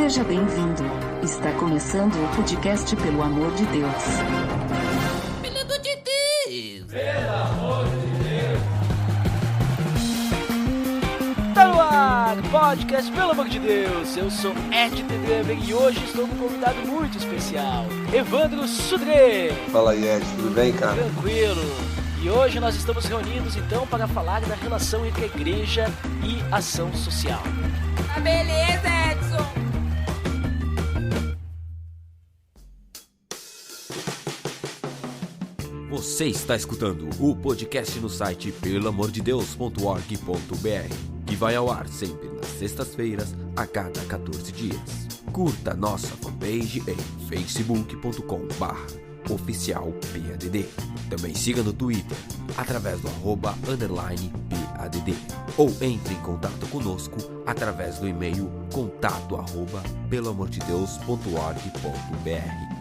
Seja bem-vindo. Está começando o podcast Pelo Amor de Deus. Pelo amor de Deus! Pelo amor de Deus! Tá no ar, podcast Pelo Amor de Deus. Eu sou Ed Drummer e hoje estou com um convidado muito especial, Evandro Sudré. Fala aí, Ed, tudo bem, cara? Tranquilo. E hoje nós estamos reunidos então para falar da relação entre a igreja e ação social. Tá beleza, Edson! Você está escutando o podcast no site pelamordedeus.org.br, que vai ao ar sempre nas sextas-feiras, a cada 14 dias. Curta nossa fanpage em facebook.com/oficialpadd. Também siga no Twitter, através do @_PADD. Ou entre em contato conosco através do e-mail contato@pelamordedeus.org.br.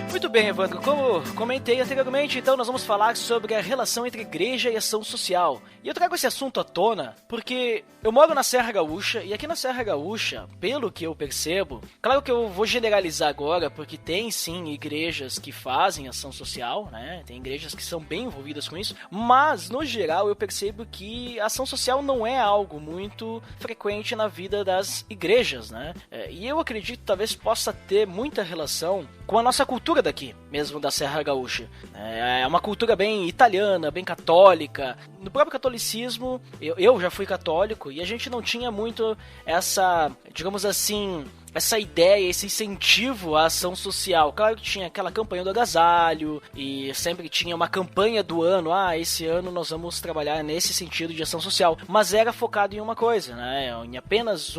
Muito bem, Evandro, como comentei anteriormente, então nós vamos falar sobre a relação entre igreja e ação social. E eu trago esse assunto à tona porque eu moro na Serra Gaúcha, e aqui na Serra Gaúcha, pelo que eu percebo, claro que eu vou generalizar agora, porque tem sim igrejas que fazem ação social, né? Tem igrejas que são bem envolvidas com isso, mas no geral eu percebo que a ação social não é algo muito frequente na vida das igrejas, né? E eu acredito que talvez possa ter muita relação com a nossa cultura daqui, mesmo da Serra Gaúcha. É uma cultura bem italiana, bem católica. No próprio catolicismo, eu já fui católico e a gente não tinha muito essa, digamos assim, essa ideia, esse incentivo à ação social. Claro que tinha aquela campanha do agasalho e sempre tinha uma campanha do ano. Esse ano nós vamos trabalhar nesse sentido de ação social. Mas era focado em uma coisa, né? Em apenas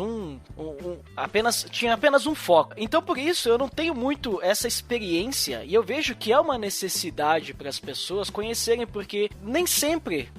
tinha apenas um foco. Então por isso eu não tenho muito essa experiência e eu vejo que é uma necessidade para as pessoas conhecerem, porque nem sempre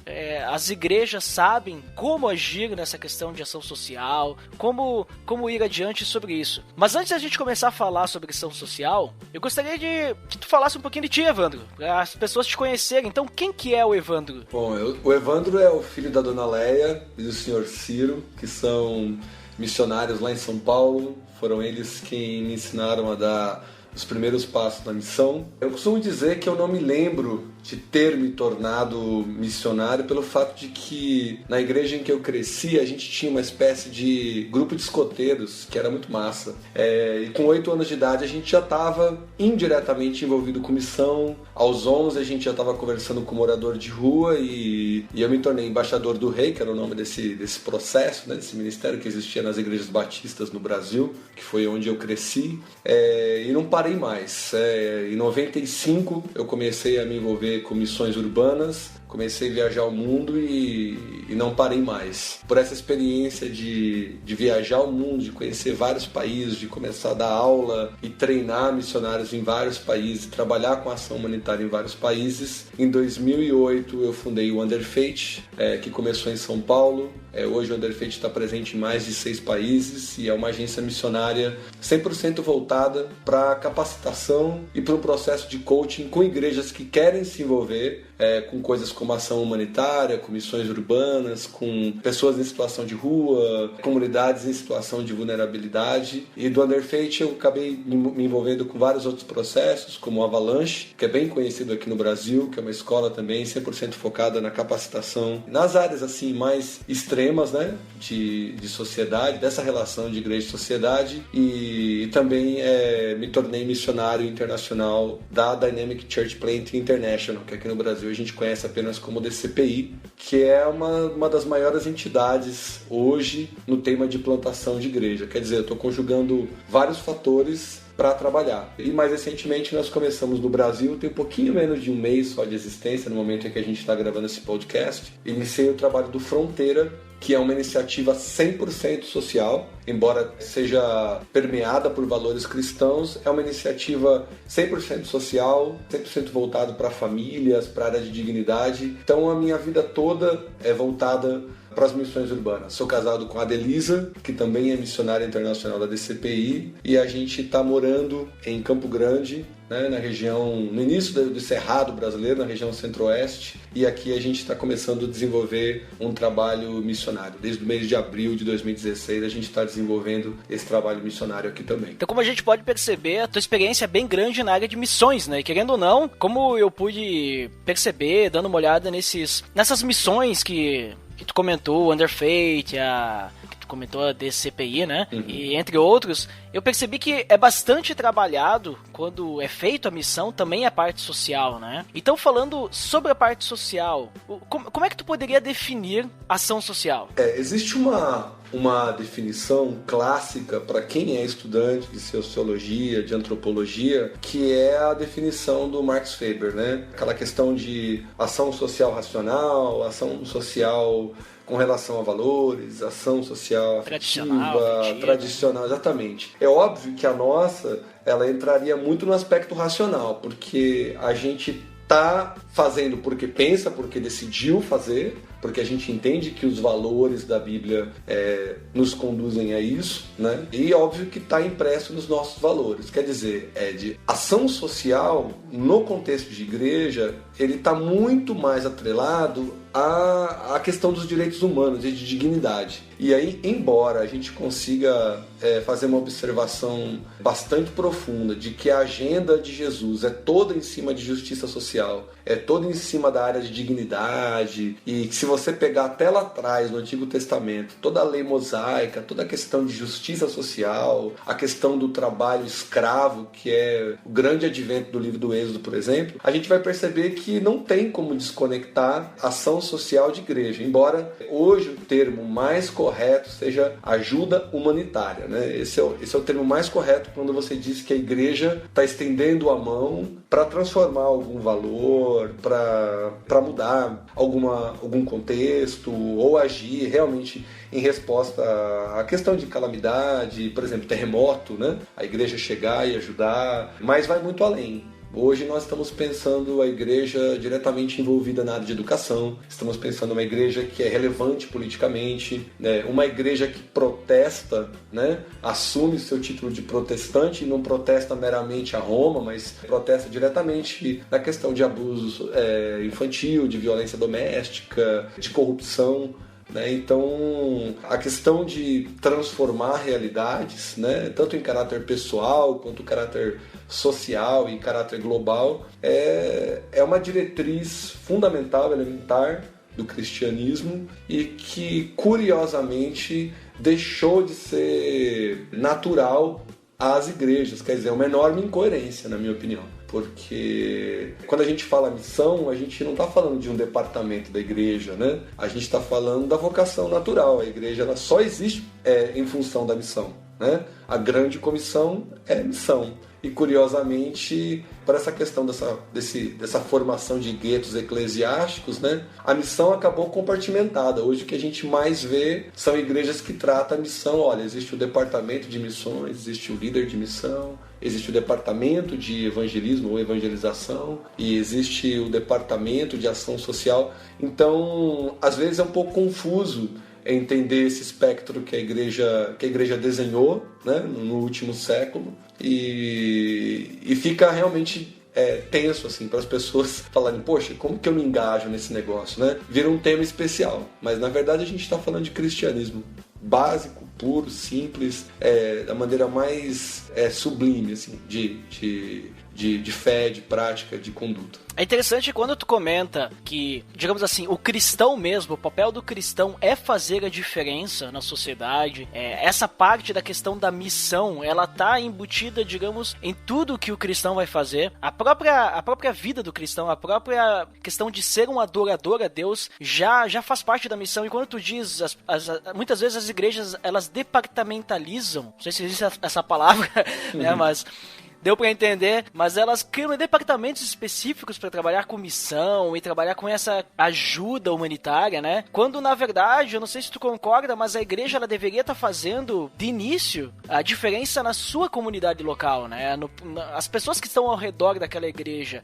as igrejas sabem como agir nessa questão de ação social, como ir adiante sobre isso. Mas antes da gente começar a falar sobre ação social, eu gostaria de que tu falasse um pouquinho de ti, Evandro, para as pessoas te conhecerem. Então, quem que é o Evandro? Bom, o Evandro é o filho da Dona Leia e do senhor Ciro, que são missionários lá em São Paulo. Foram eles quem me ensinaram a dar os primeiros passos na missão. Eu costumo dizer que eu não me lembro de ter me tornado missionário pelo fato de que na igreja em que eu cresci a gente tinha uma espécie de grupo de escoteiros que era muito massa. E com 8 anos de idade a gente já estava indiretamente envolvido com missão. Aos 11 a gente já estava conversando com morador de rua e eu me tornei embaixador do rei, que era o nome desse processo, né, desse ministério que existia nas igrejas batistas no Brasil, que foi onde eu cresci. E não parei mais. Em 95 eu comecei a me envolver com missões urbanas, comecei a viajar o mundo e não parei mais. Por essa experiência de viajar o mundo, de conhecer vários países, de começar a dar aula e treinar missionários em vários países, trabalhar com ação humanitária em vários países, em 2008 eu fundei o Under Faith, que começou em São Paulo. Hoje o Under Faith está presente em mais de 6 países e é uma agência missionária 100% voltada para a capacitação e para um processo de coaching com igrejas que querem se envolver com coisas como ação humanitária, com missões urbanas, com pessoas em situação de rua, comunidades em situação de vulnerabilidade. E do Under Faith eu acabei me envolvendo com vários outros processos, como o Avalanche, que é bem conhecido aqui no Brasil, que é uma escola também 100% focada na capacitação nas áreas assim mais extremas, né, de sociedade, dessa relação de igreja e sociedade. E também me tornei missionário internacional da Dynamic Church Planting International, que aqui no Brasil a gente conhece apenas como DCPI, que é uma das maiores entidades hoje no tema de plantação de igreja. Quer dizer, eu estou conjugando vários fatores para trabalhar. E mais recentemente nós começamos no Brasil, tem um pouquinho menos de um mês só de existência, no momento em que a gente está gravando esse podcast. Iniciei o trabalho do Fronteira, que é uma iniciativa 100% social, embora seja permeada por valores cristãos, é uma iniciativa 100% social, 100% voltada para famílias, para a área de dignidade. Então a minha vida toda é voltada para as missões urbanas. Sou casado com a Adelisa, que também é missionária internacional da DCPI, e a gente está morando em Campo Grande, né, na região, no início do Cerrado brasileiro, na região centro-oeste, e aqui a gente está começando a desenvolver um trabalho missionário. Desde o mês de abril de 2016 a gente está desenvolvendo esse trabalho missionário aqui também. Então, como a gente pode perceber, a tua experiência é bem grande na área de missões, né? E querendo ou não, como eu pude perceber, dando uma olhada nessas missões que tu comentou, Under Faith, que tu comentou a DCPI, né? Uhum. E entre outros, eu percebi que é bastante trabalhado quando é feito a missão, também a parte social, né? Então, falando sobre a parte social, como é que tu poderia definir ação social? Existe uma definição clássica para quem é estudante de sociologia, de antropologia, que é a definição do Max Weber, né? Aquela questão de ação social racional, ação social com relação a valores, ação social afetiva, tradicional, exatamente. É óbvio que a nossa, ela entraria muito no aspecto racional, porque a gente está fazendo porque pensa, porque decidiu fazer, porque a gente entende que os valores da Bíblia nos conduzem a isso, né? E óbvio que está impresso nos nossos valores. Quer dizer, de ação social, no contexto de igreja, ele está muito mais atrelado à questão dos direitos humanos e de dignidade. E aí, embora a gente consiga fazer uma observação bastante profunda de que a agenda de Jesus é toda em cima de justiça social, é toda em cima da área de dignidade, e que se você pegar até lá atrás, no Antigo Testamento, toda a lei mosaica, toda a questão de justiça social, a questão do trabalho escravo, que é o grande advento do livro do Êxodo, por exemplo, a gente vai perceber que não tem como desconectar ação social de igreja, embora hoje o termo mais correto seja ajuda humanitária, né? Esse é o termo mais correto quando você diz que a igreja está estendendo a mão para transformar algum valor, para mudar algum contexto, ou agir realmente em resposta à questão de calamidade, por exemplo, terremoto, né? A igreja chegar e ajudar, mas vai muito além. Hoje nós estamos pensando a igreja diretamente envolvida na área de educação, estamos pensando uma igreja que é relevante politicamente, né? Uma igreja que protesta, né? Assume seu título de protestante e não protesta meramente a Roma, mas protesta diretamente na questão de abuso infantil, de violência doméstica, de corrupção. Então, a questão de transformar realidades, né, tanto em caráter pessoal quanto em caráter social e caráter global, é uma diretriz fundamental, elementar do cristianismo e que, curiosamente, deixou de ser natural às igrejas. Quer dizer, é uma enorme incoerência, na minha opinião. Porque quando a gente fala missão, a gente não está falando de um departamento da igreja, né? A gente está falando da vocação natural. A igreja ela só existe em função da missão, né? A grande comissão é missão. E curiosamente, para essa questão dessa formação de guetos eclesiásticos, né, a missão acabou compartimentada. Hoje o que a gente mais vê são igrejas que tratam a missão. Olha, existe o departamento de missões, existe o líder de missão, existe o departamento de evangelismo ou evangelização e existe o departamento de ação social. Então, às vezes é um pouco confuso entender esse espectro que a igreja desenhou, né, no último século e fica realmente tenso assim, para as pessoas falarem, poxa, como que eu me engajo nesse negócio, né? Vira um tema especial, mas na verdade a gente está falando de cristianismo básico, puro, simples, da maneira mais sublime assim, de fé, de prática, de conduta. É interessante quando tu comenta que, digamos assim, o cristão mesmo, o papel do cristão é fazer a diferença na sociedade. Essa parte da questão da missão, ela tá embutida, digamos, em tudo que o cristão vai fazer. A própria vida do cristão, a própria questão de ser um adorador a Deus já faz parte da missão. E quando tu diz, muitas vezes as igrejas, elas departamentalizam, não sei se existe essa palavra, né, mas deu pra entender, mas elas criam departamentos específicos pra trabalhar com missão e trabalhar com essa ajuda humanitária, né? Quando, na verdade, eu não sei se tu concorda, mas a igreja, ela deveria estar fazendo, de início, a diferença na sua comunidade local, né? As pessoas que estão ao redor daquela igreja,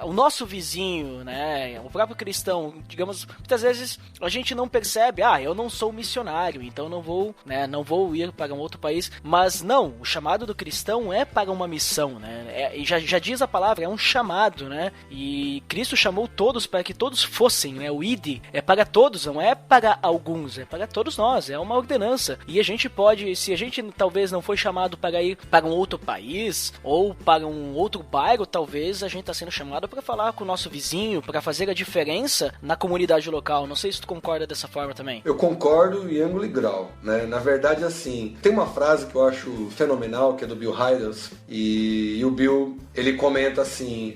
o nosso vizinho, né? O próprio cristão, digamos, muitas vezes a gente não percebe, eu não sou missionário, então não vou ir para um outro país, mas não, o chamado do cristão é para uma missão, né? Já diz a palavra, é um chamado, né? E Cristo chamou todos para que todos fossem, né? O ide é para todos, não é para alguns, é para todos nós, é uma ordenança. E a gente pode, se a gente talvez não foi chamado para ir para um outro país ou para um outro bairro, talvez a gente está sendo chamado para falar com o nosso vizinho, para fazer a diferença na comunidade local. Não sei se tu concorda dessa forma também. Eu concordo em ângulo e grau, né? Na verdade, assim, tem uma frase que eu acho fenomenal, que é do Bill Hybels, e o Bill, ele comenta assim,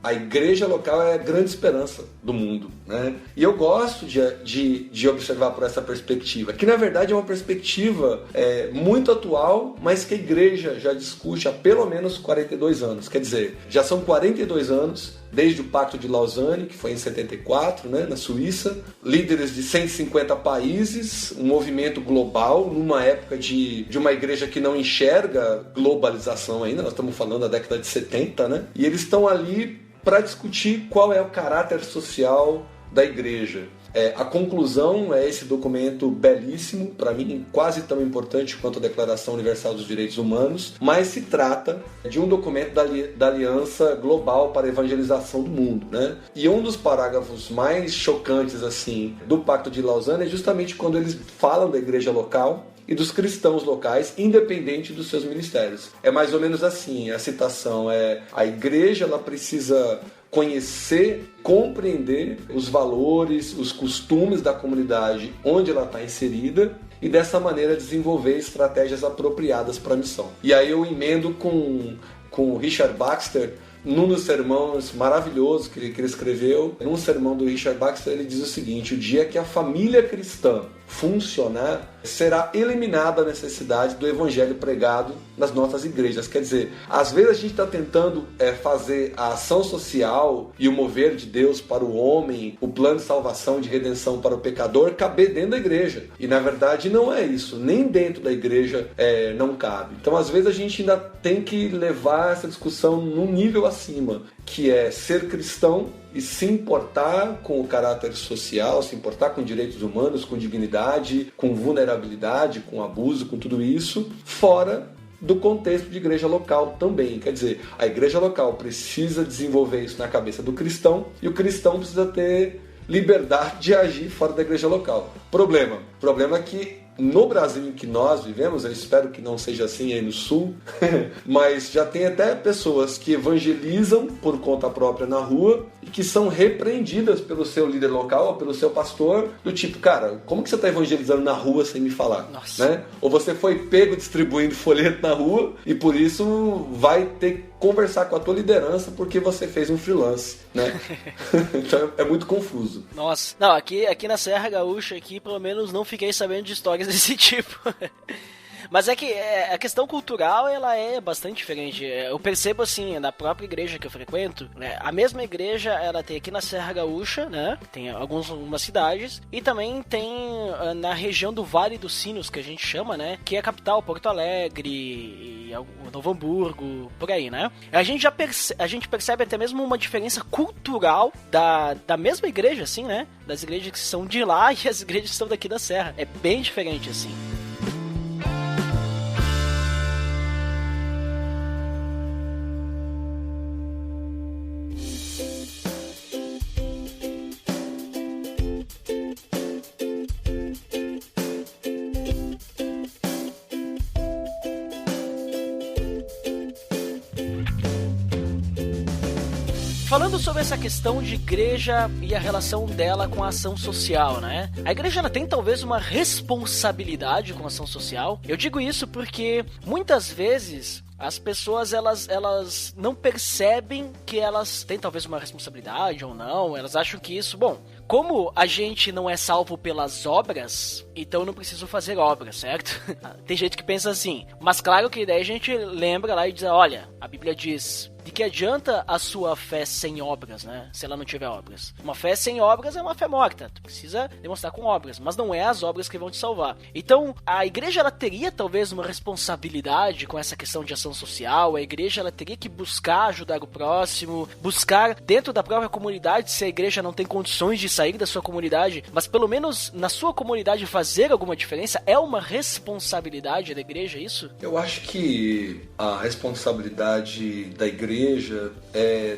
a igreja local é a grande esperança do mundo, né? E eu gosto de observar por essa perspectiva, que na verdade é uma perspectiva muito atual, mas que a igreja já discute há pelo menos 42 anos. Quer dizer, já são 42 anos desde o Pacto de Lausanne, que foi em 74, né, na Suíça, líderes de 150 países, um movimento global, numa época de uma igreja que não enxerga globalização ainda, nós estamos falando da década de 70, né? E eles estão ali para discutir qual é o caráter social da igreja. A conclusão é esse documento belíssimo, para mim quase tão importante quanto a Declaração Universal dos Direitos Humanos, mas se trata de um documento da Aliança Global para a Evangelização do Mundo, né? E um dos parágrafos mais chocantes assim do Pacto de Lausanne é justamente quando eles falam da igreja local e dos cristãos locais, independente dos seus ministérios. É mais ou menos assim, a citação a igreja ela precisa conhecer, compreender os valores, os costumes da comunidade onde ela está inserida e dessa maneira desenvolver estratégias apropriadas para a missão. E aí eu emendo com o Richard Baxter, num dos sermões maravilhosos que ele escreveu. Num sermão do Richard Baxter ele diz o seguinte: o dia que a família cristã funcionar, será eliminada a necessidade do evangelho pregado nas nossas igrejas. Quer dizer, às vezes a gente está tentando fazer a ação social e o mover de Deus para o homem, o plano de salvação, de redenção para o pecador, caber dentro da igreja. E na verdade não é isso, nem dentro da igreja não cabe. Então às vezes a gente ainda tem que levar essa discussão num nível acima, que é ser cristão e se importar com o caráter social, se importar com direitos humanos, com dignidade, com vulnerabilidade, com abuso, com tudo isso, fora do contexto de igreja local também. Quer dizer, a igreja local precisa desenvolver isso na cabeça do cristão e o cristão precisa ter liberdade de agir fora da igreja local. Problema é que no Brasil em que nós vivemos, eu espero que não seja assim aí no Sul, mas já tem até pessoas que evangelizam por conta própria na rua e que são repreendidas pelo seu líder local ou pelo seu pastor, do tipo, cara, como que você está evangelizando na rua sem me falar? Nossa. Né? Ou você foi pego distribuindo folheto na rua e por isso vai ter que conversar com a tua liderança porque você fez um freelance, né? Então é muito confuso. Nossa, não, aqui na Serra Gaúcha, aqui pelo menos não fiquei sabendo de histórias desse tipo. Mas é que a questão cultural, ela é bastante diferente. Eu percebo assim, na própria igreja que eu frequento, né, a mesma igreja, ela tem aqui na Serra Gaúcha, né, tem algumas cidades, e também tem na região do Vale dos Sinos, que a gente chama, né, que é a capital, Porto Alegre, e Novo Hamburgo, por aí, né. A gente percebe até mesmo uma diferença cultural da mesma igreja, assim, né, das igrejas que são de lá e as igrejas que são daqui da Serra. É bem diferente, assim. Falando sobre essa questão de igreja e a relação dela com a ação social, né? A igreja ela tem talvez uma responsabilidade com a ação social. Eu digo isso porque muitas vezes as pessoas, elas não percebem que elas têm talvez uma responsabilidade ou não, elas acham que isso, bom, como a gente não é salvo pelas obras, então eu não preciso fazer obras, certo? Tem gente que pensa assim, mas claro que daí a gente lembra lá e diz, olha, a Bíblia diz, de que adianta a sua fé sem obras, né? Se ela não tiver obras. Uma fé sem obras é uma fé morta, tu precisa demonstrar com obras, mas não é as obras que vão te salvar. Então, a igreja, ela teria talvez uma responsabilidade com essa questão de ação social, a igreja, ela teria que buscar ajudar o próximo, buscar dentro da própria comunidade, se a igreja não tem condições de sair da sua comunidade, mas pelo menos na sua comunidade fazer alguma diferença, é uma responsabilidade da igreja isso? Eu acho que a responsabilidade da igreja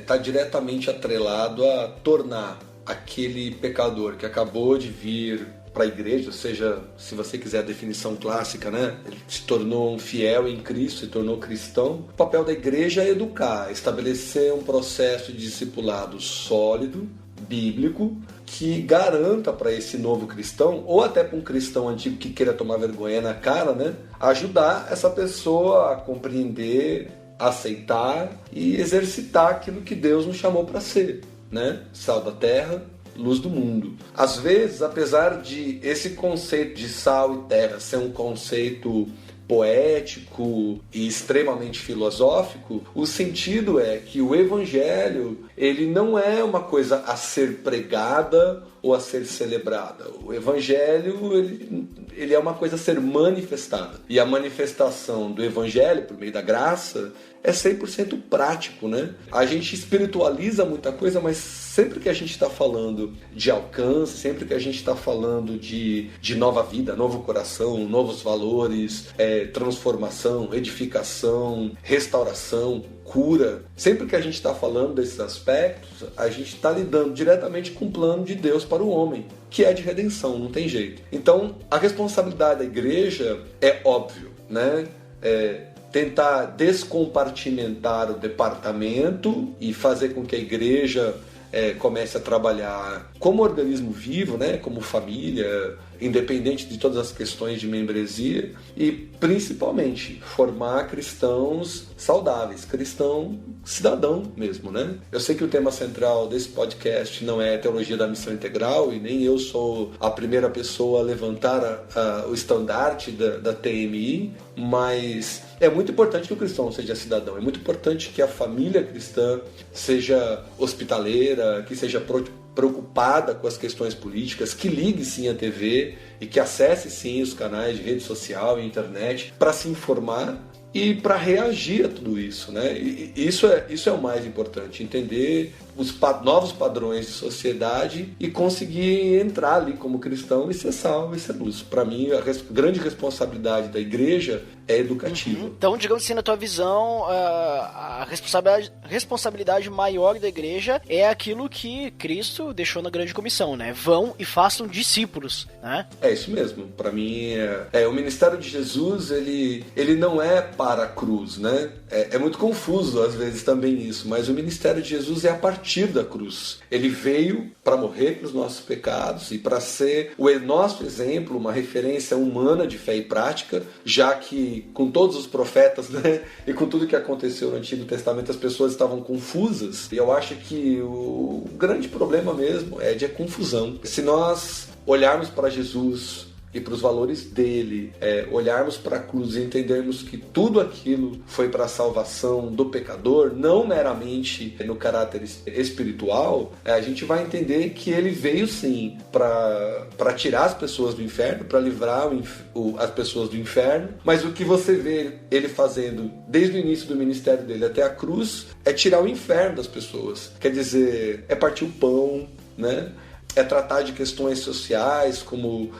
está diretamente atrelado a tornar aquele pecador que acabou de vir para a igreja, ou seja, se você quiser a definição clássica, né? Ele se tornou um fiel em Cristo, se tornou cristão. O papel da igreja é educar, estabelecer um processo de discipulado sólido, bíblico, que garanta para esse novo cristão, ou até para um cristão antigo que queira tomar vergonha na cara, né? Ajudar essa pessoa a compreender, aceitar e exercitar aquilo que Deus nos chamou para ser, né? Sal da terra, luz do mundo. Às vezes, apesar de esse conceito de sal e terra ser um conceito poético e extremamente filosófico, o sentido é que o evangelho, ele não é uma coisa a ser pregada ou a ser celebrada. O evangelho, ele é uma coisa a ser manifestada. E a manifestação do evangelho, por meio da graça, é 100% prático, né? A gente espiritualiza muita coisa, mas sempre que a gente está falando de alcance, sempre que a gente está falando de nova vida, novo coração, novos valores, transformação, edificação, restauração, cura, sempre que a gente está falando desses aspectos, a gente está lidando diretamente com o plano de Deus para o homem, que é de redenção, não tem jeito. Então, a responsabilidade da igreja é óbvio, né? Tentar descompartimentar o departamento e fazer com que a igreja comece a trabalhar como organismo vivo, né? Como família, independente de todas as questões de membresia, e principalmente formar cristãos saudáveis, cristão cidadão mesmo, né? Eu sei que o tema central desse podcast não é teologia da missão integral, e nem eu sou a primeira pessoa a levantar o estandarte da TMI, mas é muito importante que o cristão seja cidadão, é muito importante que a família cristã seja hospitaleira, que seja preocupada com as questões políticas, que ligue sim a TV e que acesse sim os canais de rede social e internet para se informar e para reagir a tudo isso, né? E isso é o mais importante, entender os novos padrões de sociedade e conseguir entrar ali como cristão e ser salvo e ser luz. Para mim, a grande responsabilidade da igreja é educativa. Então, digamos assim, na tua visão, a responsabilidade maior da igreja é aquilo que Cristo deixou na grande comissão, né? Vão e façam discípulos, né? É isso mesmo. Para mim, o ministério de Jesus, ele não é para a cruz, né? É muito confuso às vezes também isso, mas o ministério de Jesus é a partir da cruz. Ele veio para morrer pelos nossos pecados e para ser o nosso exemplo, uma referência humana de fé e prática, já que com todos os profetas, né, e com tudo que aconteceu no Antigo Testamento, as pessoas estavam confusas. E eu acho que o grande problema mesmo é de confusão. Se nós olharmos para Jesus e para os valores dele, olharmos para a cruz e entendermos que tudo aquilo foi para a salvação do pecador, não meramente no caráter espiritual, a gente vai entender que ele veio sim para tirar as pessoas do inferno, para livrar as pessoas do inferno, mas o que você vê ele fazendo desde o início do ministério dele até a cruz é tirar o inferno das pessoas. Quer dizer, é partir o pão, né? É tratar de questões sociais, como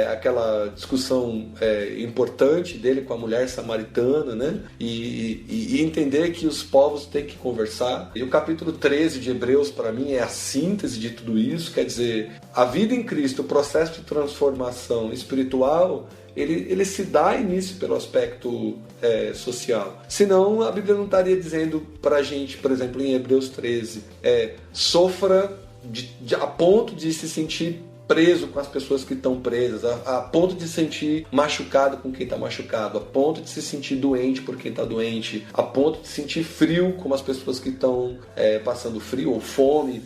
aquela discussão importante dele com a mulher samaritana, né? E entender que os povos têm que conversar. E o capítulo 13 de Hebreus, para mim, é a síntese de tudo isso. Quer dizer, a vida em Cristo, o processo de transformação espiritual, ele se dá início pelo aspecto social. Senão, a Bíblia não estaria dizendo para a gente, por exemplo, em Hebreus 13, sofra a ponto de se sentir preso com as pessoas que estão presas, a ponto de se sentir machucado com quem está machucado, a ponto de se sentir doente por quem está doente, a ponto de sentir frio como as pessoas que estão passando frio, ou fome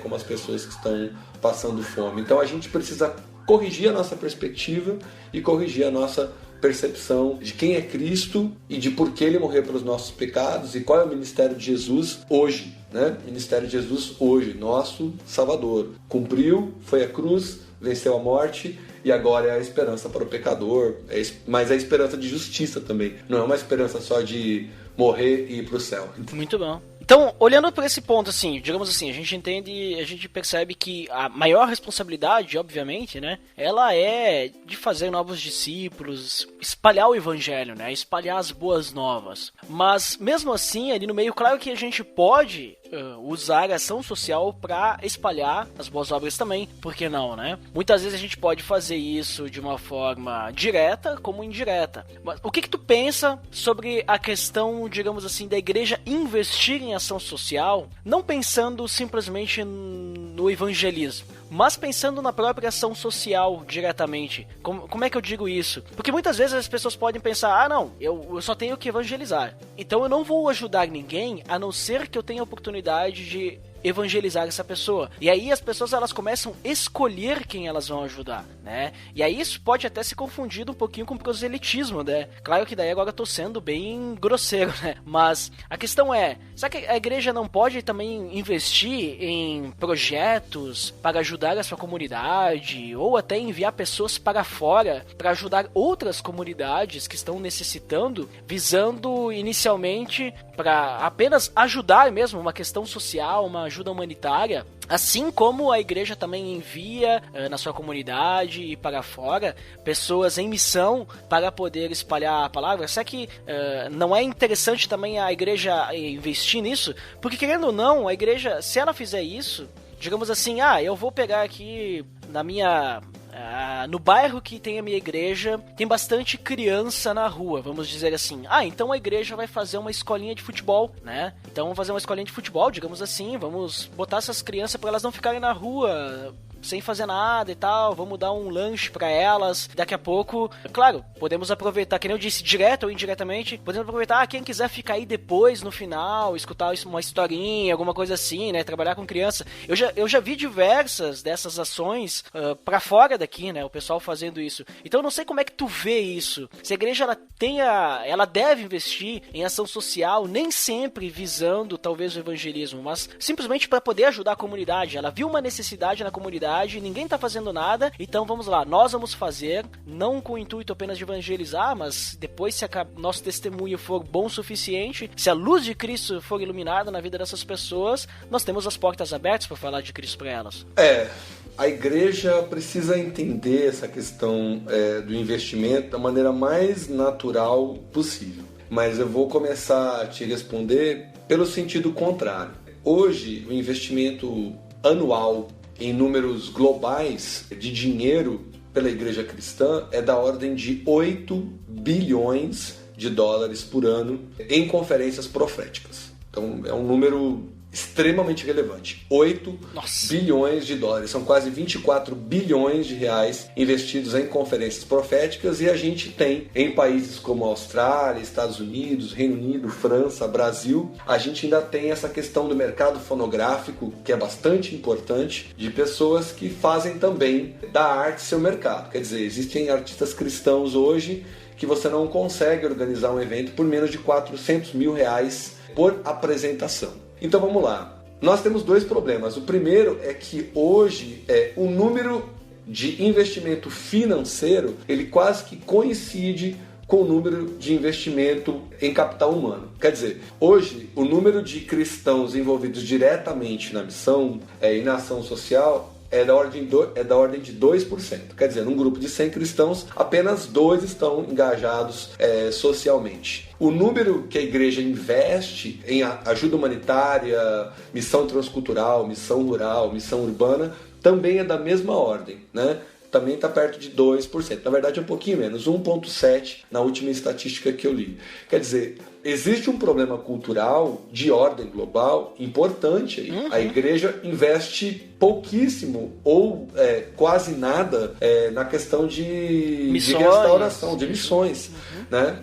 como as pessoas que estão passando fome. Então a gente precisa corrigir a nossa perspectiva e corrigir a nossa percepção de quem é Cristo e de por que Ele morreu pelos nossos pecados e qual é o ministério de Jesus hoje, né? Ministério de Jesus hoje, nosso Salvador. Cumpriu, foi à cruz, venceu a morte e agora é a esperança para o pecador, mas é a esperança de justiça também. Não é uma esperança só de morrer e ir para o céu. Muito bom. Então, olhando por esse ponto, assim, digamos assim, a gente percebe que a maior responsabilidade, obviamente, né, ela é de fazer novos discípulos, espalhar o evangelho, né, espalhar as boas novas. Mas, mesmo assim, ali no meio, claro que a gente pode usar a ação social para espalhar as boas obras também, por que não, né? Muitas vezes a gente pode fazer isso de uma forma direta como indireta. Mas o que tu pensa sobre a questão, digamos assim, da igreja investir em ação social, não pensando simplesmente no evangelismo, mas pensando na própria ação social diretamente? Como é que eu digo isso? Porque muitas vezes as pessoas podem pensar, não, eu só tenho que evangelizar, então eu não vou ajudar ninguém a não ser que eu tenha a oportunidade de evangelizar essa pessoa. E aí as pessoas elas começam a escolher quem elas vão ajudar, né? E aí isso pode até ser confundido um pouquinho com proselitismo, né? Claro que daí agora eu tô sendo bem grosseiro, né? Mas a questão é, será que a igreja não pode também investir em projetos para ajudar a sua comunidade ou até enviar pessoas para fora para ajudar outras comunidades que estão necessitando, visando inicialmente para apenas ajudar mesmo, uma questão social, uma ajuda humanitária, assim como a igreja também envia na sua comunidade e para fora pessoas em missão para poder espalhar a palavra? Será que não é interessante também a igreja investir nisso? Porque querendo ou não, a igreja, se ela fizer isso, digamos assim, eu vou pegar aqui no bairro que tem a minha igreja, tem bastante criança na rua, vamos dizer assim. Então a igreja vai fazer uma escolinha de futebol, né? Então vamos fazer uma escolinha de futebol, digamos assim, vamos botar essas crianças para elas não ficarem na rua sem fazer nada e tal, vamos dar um lanche pra elas, daqui a pouco, claro, podemos aproveitar, que nem eu disse, direto ou indiretamente, podemos aproveitar, quem quiser ficar aí depois, no final, escutar uma historinha, alguma coisa assim, né, trabalhar com criança. Eu já vi diversas dessas ações pra fora daqui, né, o pessoal fazendo isso. Então eu não sei como é que tu vê isso. Se a igreja ela deve investir em ação social, nem sempre visando talvez o evangelismo, mas simplesmente para poder ajudar a comunidade. Ela viu uma necessidade na comunidade, ninguém tá fazendo nada, então vamos lá, nós vamos fazer, não com o intuito apenas de evangelizar, mas depois se nosso testemunho for bom o suficiente, se a luz de Cristo for iluminada na vida dessas pessoas, nós temos as portas abertas para falar de Cristo para elas. A igreja precisa entender essa questão do investimento da maneira mais natural possível, mas eu vou começar a te responder pelo sentido contrário. Hoje, o investimento anual em números globais de dinheiro pela igreja cristã é da ordem de 8 bilhões de dólares por ano em conferências proféticas. Então é um número extremamente relevante. 8 bilhões de dólares. São quase 24 bilhões de reais investidos em conferências proféticas, e a gente tem em países como Austrália, Estados Unidos, Reino Unido, França, Brasil, a gente ainda tem essa questão do mercado fonográfico, que é bastante importante, de pessoas que fazem também da arte seu mercado. Quer dizer, existem artistas cristãos hoje que você não consegue organizar um evento por menos de 400 mil reais por apresentação. Então vamos lá, nós temos dois problemas. O primeiro é que hoje o número de investimento financeiro ele quase que coincide com o número de investimento em capital humano. Quer dizer, hoje o número de cristãos envolvidos diretamente na missão e na ação social é da ordem de 2%. Quer dizer, num grupo de 100 cristãos, apenas 2 estão engajados socialmente. O número que a igreja investe em ajuda humanitária, missão transcultural, missão rural, missão urbana, também é da mesma ordem, né? Também está perto de 2%. Na verdade, é um pouquinho menos, 1,7% na última estatística que eu li. Quer dizer, existe um problema cultural de ordem global importante aí. A igreja investe pouquíssimo ou quase nada na questão de restauração, de missões. Né?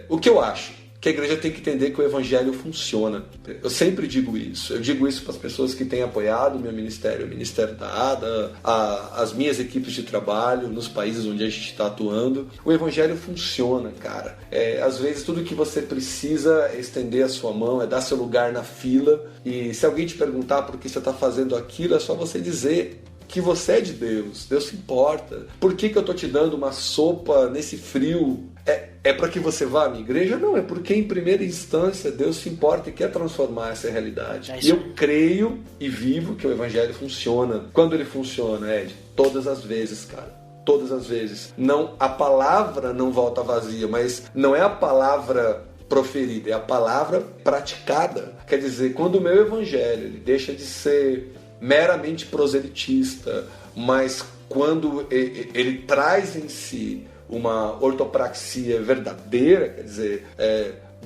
O que eu acho? Que a igreja tem que entender que o evangelho funciona. Eu sempre digo isso. Eu digo isso para as pessoas que têm apoiado o meu ministério, o Ministério da ADA, as minhas equipes de trabalho nos países onde a gente está atuando. O evangelho funciona, cara. Às vezes tudo que você precisa é estender a sua mão, é dar seu lugar na fila. E se alguém te perguntar por que você está fazendo aquilo, é só você dizer que você é de Deus. Deus se importa. Por que eu estou te dando uma sopa nesse frio? É para que você vá à minha igreja? Não, é porque em primeira instância Deus se importa e quer transformar essa realidade. E eu creio e vivo que o evangelho funciona. Quando ele funciona, Ed? Todas as vezes, cara. Todas as vezes. Não, a palavra não volta vazia, mas não é a palavra proferida, é a palavra praticada. Quer dizer, quando o meu evangelho ele deixa de ser meramente proselitista, mas quando ele traz em si uma ortopraxia verdadeira, quer dizer,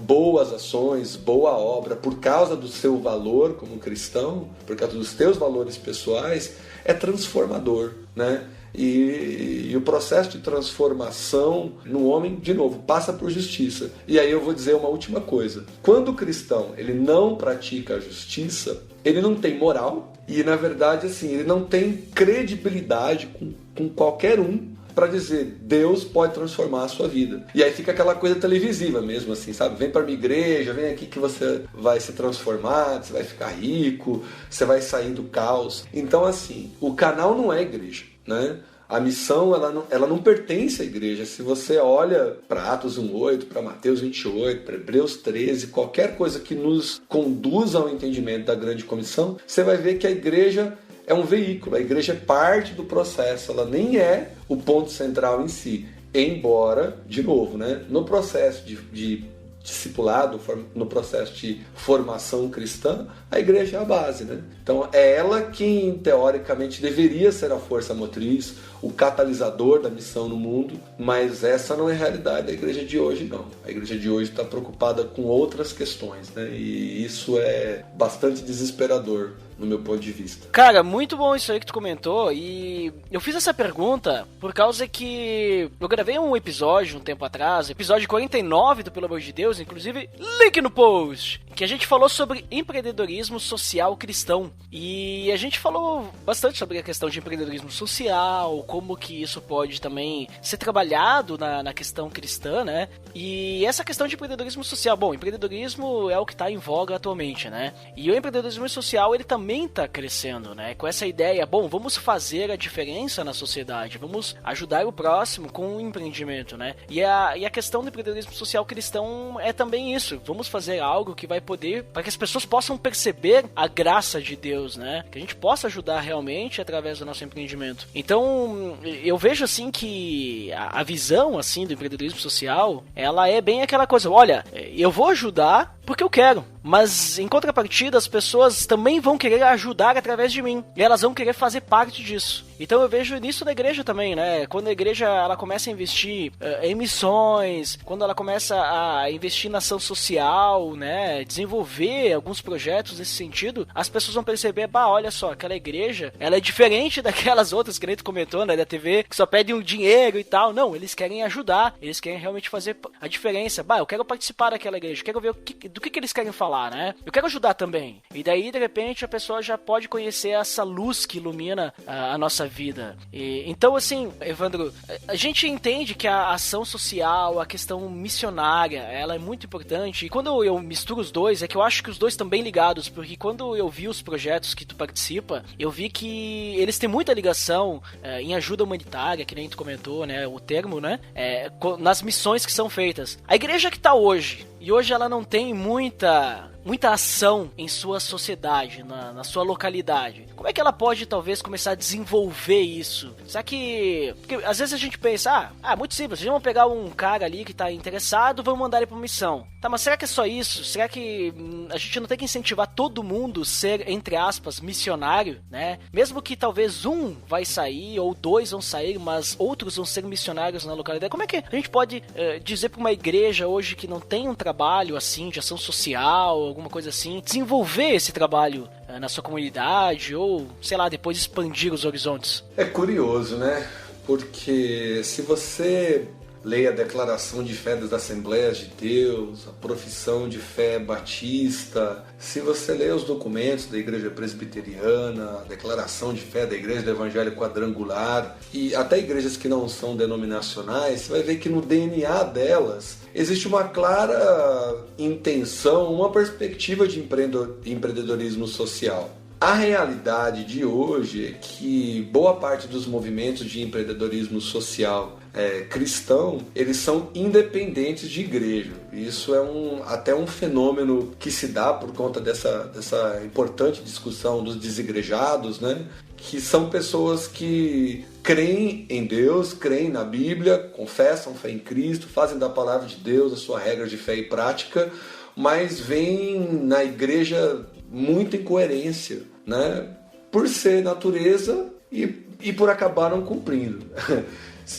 boas ações, boa obra, por causa do seu valor como cristão, por causa dos teus valores pessoais, é transformador, né? E o processo de transformação no homem, de novo, passa por justiça. E aí eu vou dizer uma última coisa. Quando o cristão ele não pratica a justiça, ele não tem moral e, na verdade, assim, ele não tem credibilidade com qualquer um para dizer, Deus pode transformar a sua vida. E aí fica aquela coisa televisiva mesmo, assim, sabe? Vem para minha igreja, vem aqui que você vai se transformar, você vai ficar rico, você vai sair do caos. Então, assim, o canal não é igreja, né? A missão, ela não pertence à igreja. Se você olha para Atos 1:8, para Mateus 28, para Hebreus 13, qualquer coisa que nos conduza ao entendimento da grande comissão, você vai ver que a igreja é um veículo, a igreja é parte do processo, ela nem é o ponto central em si. Embora, de novo, né, no processo de discipulado, no processo de formação cristã, a igreja é a base, né? Então é ela quem teoricamente deveria ser a força motriz, o catalisador da missão no mundo, mas essa não é a realidade da igreja de hoje, não. A igreja de hoje está preocupada com outras questões, né? E isso é bastante desesperador no meu ponto de vista. Cara, muito bom isso aí que tu comentou, e eu fiz essa pergunta por causa que eu gravei um episódio um tempo atrás, episódio 49 do Pelo Amor de Deus, inclusive link no post, que a gente falou sobre empreendedorismo social cristão, e a gente falou bastante sobre a questão de empreendedorismo social, como que isso pode também ser trabalhado na questão cristã, né? E essa questão de empreendedorismo social, bom, empreendedorismo é o que está em voga atualmente, né? E o empreendedorismo social, ele também está crescendo, né? Com essa ideia, bom, vamos fazer a diferença na sociedade, vamos ajudar o próximo com o empreendimento, né? E a questão do empreendedorismo social cristão é também isso, vamos fazer algo que vai poder, para que as pessoas possam perceber a graça de Deus, né? Que a gente possa ajudar realmente através do nosso empreendimento. Então, eu vejo assim que a visão assim do empreendedorismo social, ela é bem aquela coisa, olha, eu vou ajudar porque eu quero, mas em contrapartida as pessoas também vão querer ajudar através de mim, e elas vão querer fazer parte disso. Então eu vejo nisso na igreja também, né? Quando a igreja ela começa a investir em missões, quando ela começa a investir na ação social, né? Desenvolver alguns projetos nesse sentido, as pessoas vão perceber, olha só, aquela igreja, ela é diferente daquelas outras que a gente comentou, né? Da TV, que só pedem um dinheiro e tal. Não, eles querem ajudar, eles querem realmente fazer a diferença. Eu quero participar daquela igreja, quero ver do que eles querem falar, né? Eu quero ajudar também. E daí, de repente, a pessoa já pode conhecer essa luz que ilumina a nossa vida. Então, assim, Evandro, a gente entende que a ação social, a questão missionária, ela é muito importante. E quando eu misturo os dois, é que eu acho que os dois estão bem ligados, porque quando eu vi os projetos que tu participa, eu vi que eles têm muita ligação em ajuda humanitária, que nem tu comentou, né? O termo, né? Nas missões que são feitas. A igreja que tá hoje, e hoje ela não tem muita muita ação em sua sociedade, na sua localidade. Como é que ela pode, talvez, começar a desenvolver isso? Será que... Porque às vezes a gente pensa, muito simples, vamos pegar um cara ali que tá interessado, vamos mandar ele pra missão. Tá, mas será que é só isso? Será que a gente não tem que incentivar todo mundo a ser, entre aspas, missionário, né? Mesmo que talvez um vai sair, ou dois vão sair, mas outros vão ser missionários na localidade. Como é que a gente pode dizer pra uma igreja hoje que não tem um trabalho, assim, de ação social, alguma coisa assim, desenvolver esse trabalho na sua comunidade, ou, sei lá, depois expandir os horizontes? É curioso, né? Porque se você lê a declaração de fé das Assembleias de Deus, a profissão de fé batista, se você lê os documentos da Igreja Presbiteriana, a declaração de fé da Igreja do Evangelho Quadrangular e até igrejas que não são denominacionais, você vai ver que no DNA delas existe uma clara intenção, uma perspectiva de empreendedorismo social. A realidade de hoje é que boa parte dos movimentos de empreendedorismo social cristão, eles são independentes de igreja. Isso é até um fenômeno que se dá por conta dessa importante discussão dos desigrejados, né? Que são pessoas que creem em Deus, creem na Bíblia, confessam fé em Cristo, fazem da palavra de Deus a sua regra de fé e prática, mas veem na igreja muita incoerência, né? Por ser natureza e por acabar não cumprindo.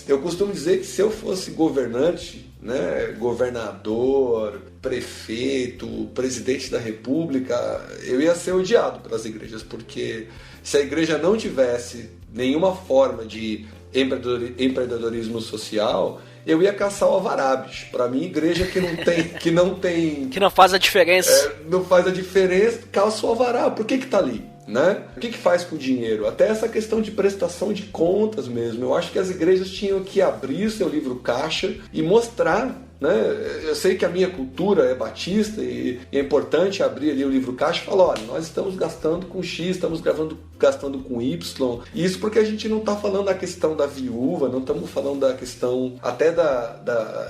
Eu costumo dizer que se eu fosse governante, né, governador, prefeito, presidente da república, eu ia ser odiado pelas igrejas, porque se a igreja não tivesse nenhuma forma de empreendedorismo social, eu ia caçar o alvará, bicho. Pra mim, igreja que não tem... Que não faz a diferença. Não faz a diferença, caça o alvará. Por que tá ali? Né? O que faz com o dinheiro? Até essa questão de prestação de contas mesmo. Eu acho que as igrejas tinham que abrir seu livro caixa e mostrar, né? Eu sei que a minha cultura é batista e é importante abrir ali o livro caixa e falar, olha, nós estamos gastando com X, estamos gastando com Y. E isso porque a gente não está falando da questão da viúva, não estamos falando da questão até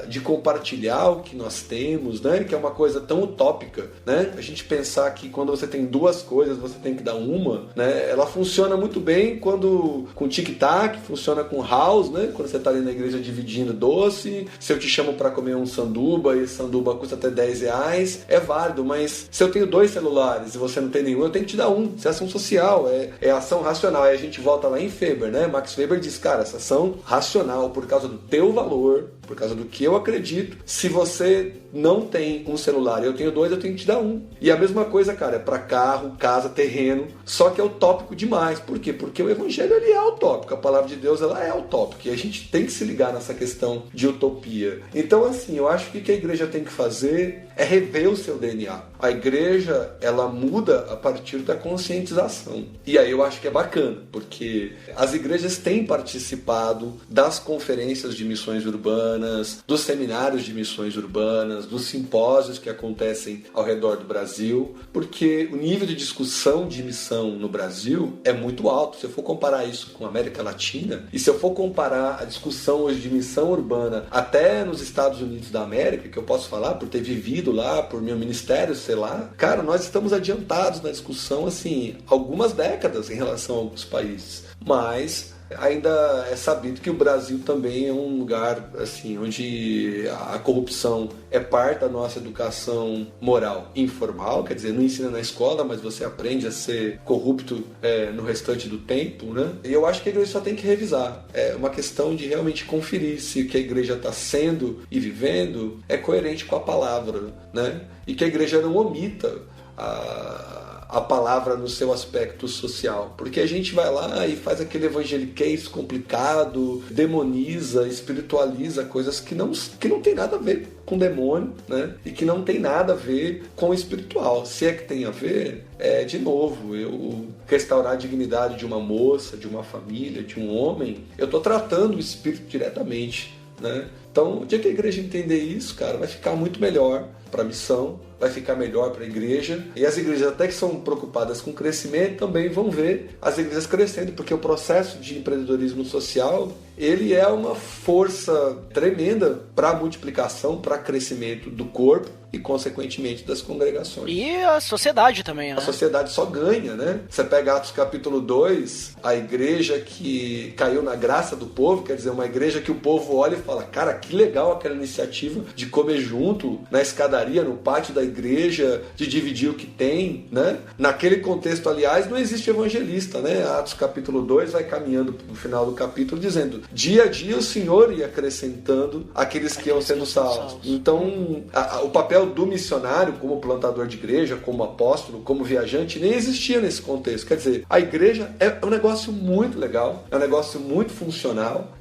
de compartilhar o que nós temos, né? Que é uma coisa tão utópica, né? A gente pensar que quando você tem duas coisas, você tem que dar uma, né? Ela funciona muito bem com tic-tac, funciona com house, né? Quando você está ali na igreja dividindo doce, se eu te chamo para comer um sanduba e sanduba custa até R$10, é válido, mas se eu tenho 2 celulares e você não tem nenhum, eu tenho que te dar um. Isso é ação social, é ação racional. Aí a gente volta lá em Weber, né? Max Weber diz, cara, essa ação racional por causa do teu valor, por causa do que eu acredito. Se você não tem um celular e eu tenho 2, eu tenho que te dar um. E a mesma coisa, cara, é para carro, casa, terreno, só que é utópico demais. Por quê? Porque o evangelho ele é utópico, a palavra de Deus ela é utópica e a gente tem que se ligar nessa questão de utopia. Então, assim, eu acho que o que a igreja tem que fazer é rever o seu DNA. A igreja, ela muda a partir da conscientização. E aí eu acho que é bacana, porque as igrejas têm participado das conferências de missões urbanas, dos seminários de missões urbanas, dos simpósios que acontecem ao redor do Brasil, porque o nível de discussão de missão no Brasil é muito alto. Se eu for comparar isso com a América Latina, e se eu for comparar a discussão hoje de missão urbana até nos Estados Unidos da América, que eu posso falar por ter vivido lá, por meu ministério, sei lá, cara, nós estamos adiantados na discussão, assim, algumas décadas em relação a alguns países, mas ainda é sabido que o Brasil também é um lugar assim, onde a corrupção é parte da nossa educação moral informal, quer dizer, não ensina na escola, mas você aprende a ser corrupto no restante do tempo, né? E eu acho que a igreja só tem que revisar. É uma questão de realmente conferir se o que a igreja está sendo e vivendo é coerente com a palavra, né? E que a igreja não omita a palavra no seu aspecto social, porque a gente vai lá e faz aquele evangeliquez complicado, demoniza, espiritualiza coisas que não tem nada a ver com demônio, né? E que não tem nada a ver com o espiritual. Se é que tem a ver, de novo, eu restaurar a dignidade de uma moça, de uma família, de um homem, eu estou tratando o espírito diretamente, né? Então, o dia que a igreja entender isso, cara, vai ficar muito melhor para a missão, vai ficar melhor para a igreja. E as igrejas até que são preocupadas com crescimento também vão ver as igrejas crescendo, porque o processo de empreendedorismo social, ele é uma força tremenda para a multiplicação, para crescimento do corpo e, consequentemente, das congregações. E a sociedade também, né? A sociedade só ganha, né? Você pega Atos capítulo 2, a igreja que caiu na graça do povo, quer dizer, uma igreja que o povo olha e fala, cara, que legal aquela iniciativa de comer junto na escadaria, no pátio da igreja, de dividir o que tem, né? Naquele contexto, aliás, não existe evangelista, né? Atos capítulo 2 vai caminhando para o final do capítulo dizendo, dia a dia o Senhor ia acrescentando aqueles que iam sendo salvos. Então, o papel do missionário como plantador de igreja, como apóstolo, como viajante, nem existia nesse contexto. Quer dizer, a igreja é um negócio muito legal, é um negócio muito funcional.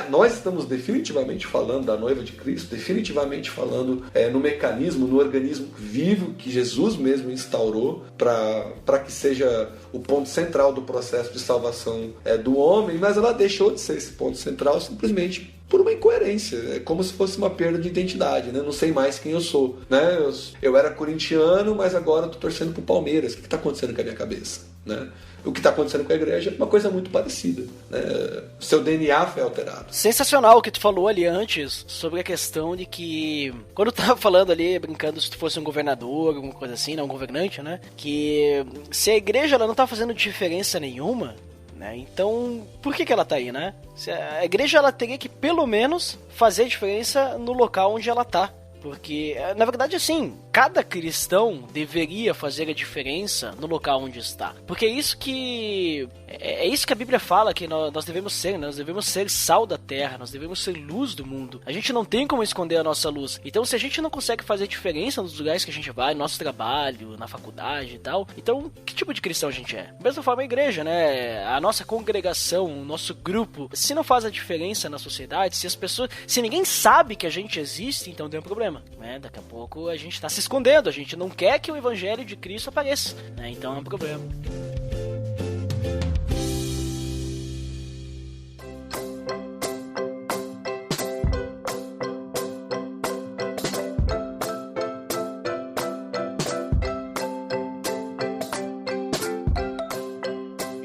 Nós estamos definitivamente falando da noiva de Cristo, definitivamente falando no mecanismo, no organismo vivo que Jesus mesmo instaurou para que seja o ponto central do processo de salvação do homem, mas ela deixou de ser esse ponto central simplesmente por uma incoerência, é como se fosse uma perda de identidade, né? Não sei mais quem eu sou, né? Eu era corintiano, mas agora estou torcendo pro Palmeiras. O que está acontecendo com a minha cabeça, né? O que está acontecendo com a igreja é uma coisa muito parecida, né? Seu DNA foi alterado. Sensacional o que tu falou ali antes sobre a questão de que, quando tu tava falando ali, brincando se tu fosse um governador, alguma coisa assim, não um governante, né? Que se a igreja ela não tá fazendo diferença nenhuma, né? Então, por que ela tá aí, né? A igreja ela teria que, pelo menos, fazer diferença no local onde ela tá. Porque, na verdade, assim, cada cristão deveria fazer a diferença no local onde está. Porque é isso que a Bíblia fala, que nós devemos ser, né? Nós devemos ser sal da terra, nós devemos ser luz do mundo. A gente não tem como esconder a nossa luz. Então, se a gente não consegue fazer diferença nos lugares que a gente vai, no nosso trabalho, na faculdade e tal, então, que tipo de cristão a gente é? Da mesma forma, a igreja, né? A nossa congregação, o nosso grupo, se não faz a diferença na sociedade, se ninguém sabe que a gente existe, então tem um problema. Né? Daqui a pouco a gente está se escondendo, a gente não quer que o evangelho de Cristo apareça, né? Então é um problema.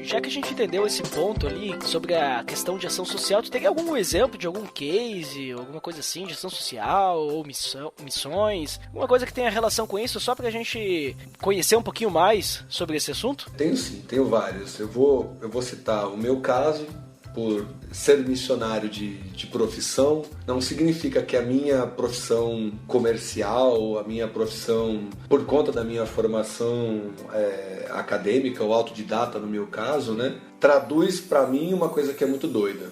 Já que a gente entendeu esse ponto ali sobre a questão de ação social, tu teria algum exemplo de algum case, alguma coisa assim, de ação social ou missões, alguma coisa que tenha relação com isso, só pra gente conhecer um pouquinho mais sobre esse assunto? Tenho sim, tenho vários. Eu vou citar o meu caso. Por ser missionário de profissão, não significa que a minha profissão comercial, a minha profissão, por conta da minha formação acadêmica ou autodidata no meu caso, né, traduz para mim uma coisa que é muito doida.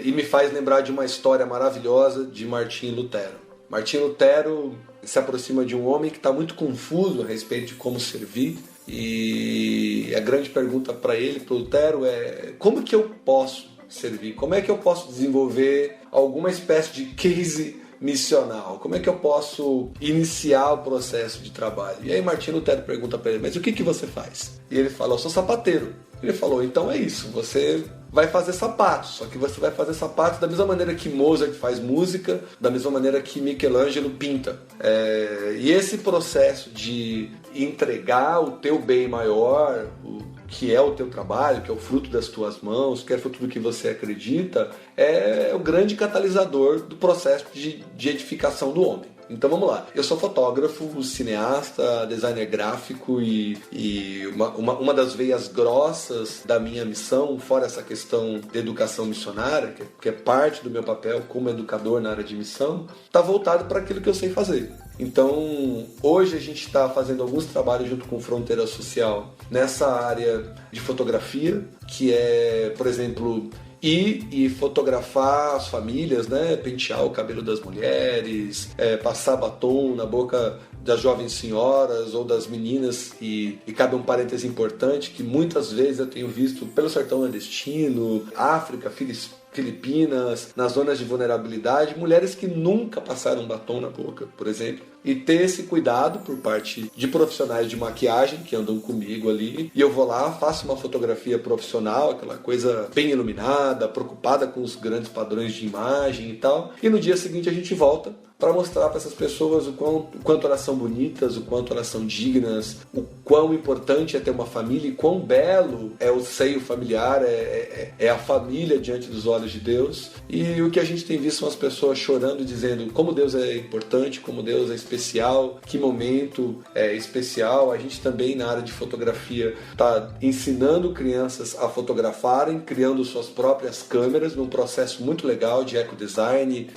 E me faz lembrar de uma história maravilhosa de Martim Lutero. Martim Lutero se aproxima de um homem que está muito confuso a respeito de como servir. E a grande pergunta para ele, para Lutero, é: como que eu posso servir? Como é que eu posso desenvolver alguma espécie de case missional? Como é que eu posso iniciar o processo de trabalho? E aí Martim Lutero pergunta para ele: mas o que você faz? E ele fala: eu sou sapateiro. Ele falou: então é isso, você vai fazer sapatos, só que você vai fazer sapatos da mesma maneira que Mozart faz música, da mesma maneira que Michelangelo pinta. E esse processo de entregar o teu bem maior, que é o teu trabalho, que é o fruto das tuas mãos, que é o fruto do que você acredita, é o grande catalisador do processo de edificação do homem. Então vamos lá, eu sou fotógrafo, cineasta, designer gráfico e uma das veias grossas da minha missão, fora essa questão de educação missionária, que é parte do meu papel como educador na área de missão, está voltado para aquilo que eu sei fazer. Então, hoje a gente está fazendo alguns trabalhos junto com Fronteira Social nessa área de fotografia, que é, por exemplo, ir e fotografar as famílias, né? Pentear o cabelo das mulheres, passar batom na boca das jovens senhoras ou das meninas, e cabe um parêntese importante que muitas vezes eu tenho visto pelo sertão nordestino, África, Filipinas, nas zonas de vulnerabilidade, mulheres que nunca passaram batom na boca, por exemplo. E ter esse cuidado por parte de profissionais de maquiagem que andam comigo ali. E eu vou lá, faço uma fotografia profissional, aquela coisa bem iluminada, preocupada com os grandes padrões de imagem e tal. E no dia seguinte a gente volta para mostrar para essas pessoas o quanto elas são bonitas, o quanto elas são dignas, o quão importante é ter uma família e quão belo é o seio familiar, é a família diante dos olhos de Deus. E o que a gente tem visto são as pessoas chorando e dizendo como Deus é importante, como Deus é especial, que momento é especial. A gente também na área de fotografia está ensinando crianças a fotografarem, criando suas próprias câmeras num processo muito legal de ecodesign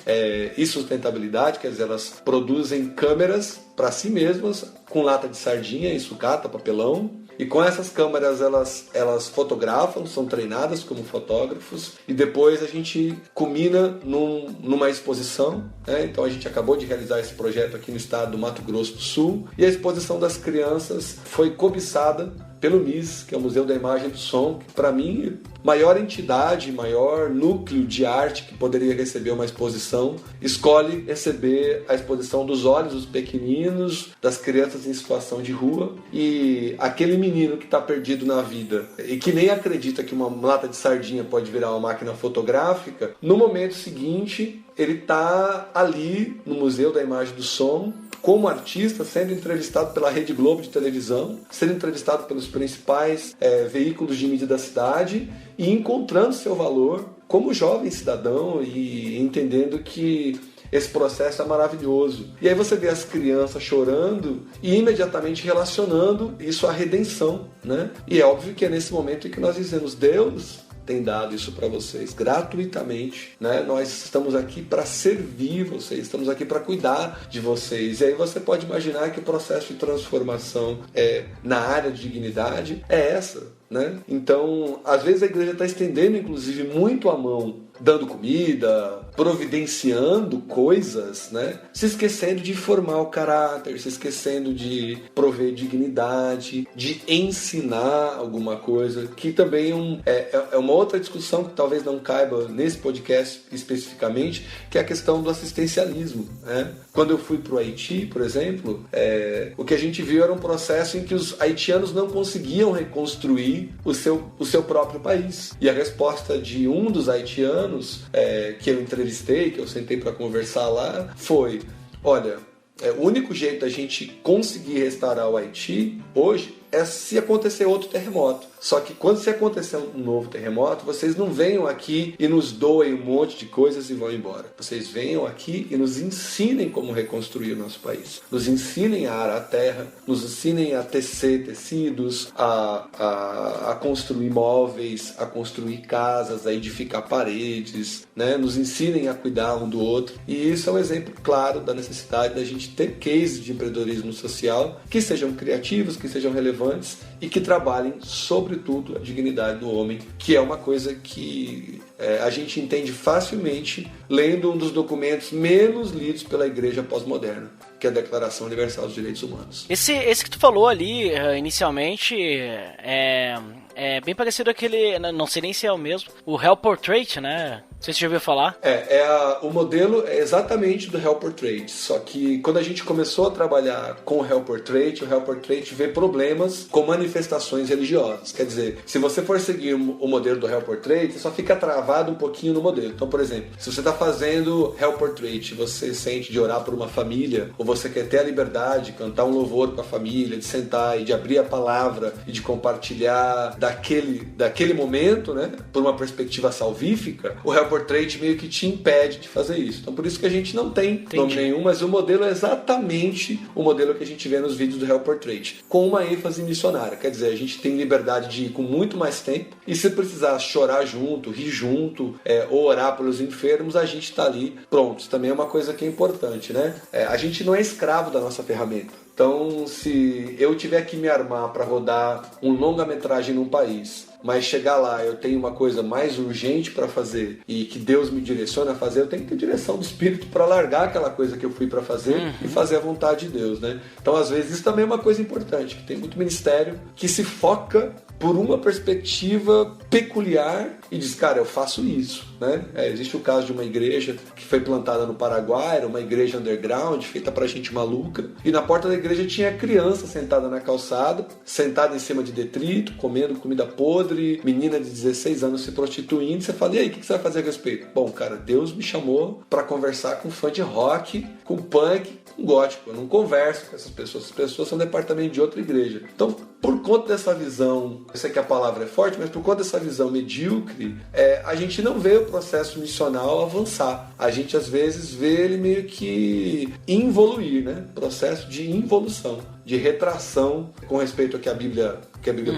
e sustentabilidade, quer dizer, elas produzem câmeras para si mesmas com lata de sardinha e sucata, papelão. E com essas câmeras elas fotografam, são treinadas como fotógrafos e depois a gente culmina numa exposição, né? Então a gente acabou de realizar esse projeto aqui no estado do Mato Grosso do Sul e a exposição das crianças foi cobiçada pelo MIS, que é o Museu da Imagem e do Som, que para mim, maior entidade, maior núcleo de arte que poderia receber uma exposição, escolhe receber a exposição dos olhos dos pequeninos, das crianças em situação de rua, e aquele menino que está perdido na vida e que nem acredita que uma lata de sardinha pode virar uma máquina fotográfica, no momento seguinte ele está ali no Museu da Imagem e do Som, como artista, sendo entrevistado pela Rede Globo de televisão, sendo entrevistado pelos principais veículos de mídia da cidade e encontrando seu valor como jovem cidadão e entendendo que esse processo é maravilhoso. E aí você vê as crianças chorando e imediatamente relacionando isso à redenção, né? E é óbvio que é nesse momento em que nós dizemos, Deus tem dado isso para vocês gratuitamente, né? Nós estamos aqui para servir vocês, estamos aqui para cuidar de vocês. E aí você pode imaginar que o processo de transformação na área de dignidade é essa, né? Então, às vezes a igreja está estendendo, inclusive, muito a mão, dando comida, providenciando coisas, né? Se esquecendo de formar o caráter, se esquecendo de prover dignidade, de ensinar alguma coisa, que também é uma outra discussão que talvez não caiba nesse podcast especificamente, que é a questão do assistencialismo, né? Quando eu fui para o Haiti, por exemplo, o que a gente viu era um processo em que os haitianos não conseguiam reconstruir o seu próprio país. E a resposta de um dos haitianos que eu entrevistei, que eu sentei para conversar lá, foi: olha, o único jeito da gente conseguir restaurar o Haiti hoje é se acontecer outro terremoto. Só que quando se acontecer um novo terremoto, vocês não venham aqui e nos doem um monte de coisas e vão embora. Vocês venham aqui e nos ensinem como reconstruir o nosso país. Nos ensinem a arar a terra, nos ensinem a tecer tecidos, a construir móveis, a construir casas, a edificar paredes, né? Nos ensinem a cuidar um do outro. E isso é um exemplo claro da necessidade da gente ter cases de empreendedorismo social que sejam criativos, que sejam relevantes e que trabalhem, sobretudo, a dignidade do homem, que é uma coisa que a gente entende facilmente lendo um dos documentos menos lidos pela igreja pós-moderna, que é a Declaração Universal dos Direitos Humanos. Esse que tu falou ali, inicialmente, é bem parecido àquele, não sei nem se é o mesmo, o Hell Portrait, né? Não sei se você já ouviu falar. O modelo é exatamente do Hell Portrait, só que quando a gente começou a trabalhar com o Hell Portrait vê problemas com manifestações religiosas. Quer dizer, se você for seguir o modelo do Hell Portrait, só fica travado um pouquinho no modelo. Então, por exemplo, se você está fazendo Hell Portrait, você sente de orar por uma família, ou você quer ter a liberdade de cantar um louvor com a família, de sentar e de abrir a palavra e de compartilhar daquele momento, né, por uma perspectiva salvífica, o Hell Portrait meio que te impede de fazer isso. Então por isso que a gente não tem nome nenhum, mas o modelo é exatamente o modelo que a gente vê nos vídeos do Hell Portrait, com uma ênfase missionária. Quer dizer, a gente tem liberdade de ir com muito mais tempo e se precisar chorar junto, rir junto, ou orar pelos enfermos, a gente está ali pronto. Isso também é uma coisa que é importante, né? A gente não é escravo da nossa ferramenta. Então, se eu tiver que me armar para rodar um longa-metragem num país, mas chegar lá eu tenho uma coisa mais urgente para fazer e que Deus me direciona a fazer, eu tenho que ter direção do Espírito para largar aquela coisa que eu fui para fazer e fazer a vontade de Deus, né? Então, às vezes, isso também é uma coisa importante, que tem muito ministério que se foca por uma perspectiva peculiar e diz, cara, eu faço isso, né? Existe o caso de uma igreja que foi plantada no Paraguai, era uma igreja underground, feita pra gente maluca, e na porta da igreja tinha criança sentada na calçada, sentada em cima de detrito, comendo comida podre, menina de 16 anos se prostituindo. Você fala, e aí, o que você vai fazer a respeito? Bom, cara, Deus me chamou pra conversar com fã de rock, com punk, com gótico. Eu não converso com essas pessoas são departamento de outra igreja. Então, por conta dessa visão, eu sei que a palavra é forte, mas por conta dessa visão medíocre, a gente não vê o processo missional avançar. A gente às vezes vê ele meio que involuir, né? Processo de involução, de retração com respeito ao que a Bíblia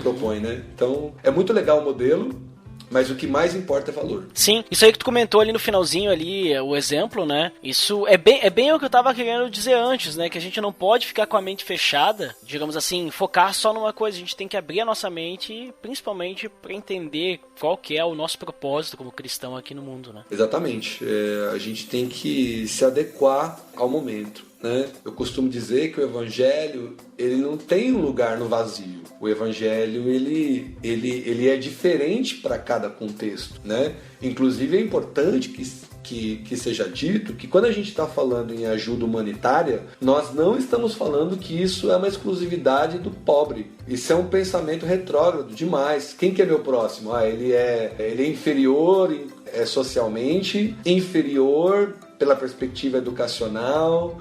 propõe, né? Então, é muito legal o modelo, mas o que mais importa é valor. Sim, isso aí que tu comentou ali no finalzinho ali, o exemplo, né? Isso é bem o que eu tava querendo dizer antes, né? Que a gente não pode ficar com a mente fechada, digamos assim, focar só numa coisa. A gente tem que abrir a nossa mente, principalmente para entender qual que é o nosso propósito como cristão aqui no mundo, né? Exatamente. A gente tem que se adequar ao momento, né? Eu costumo dizer que o evangelho, ele não tem um lugar no vazio. O evangelho, ele é diferente para cada contexto, né? Inclusive é importante que seja dito que quando a gente está falando em ajuda humanitária, nós não estamos falando que isso é uma exclusividade do pobre. Isso é um pensamento retrógrado demais. Quem que é meu próximo? Ele é inferior socialmente, inferior pela perspectiva educacional,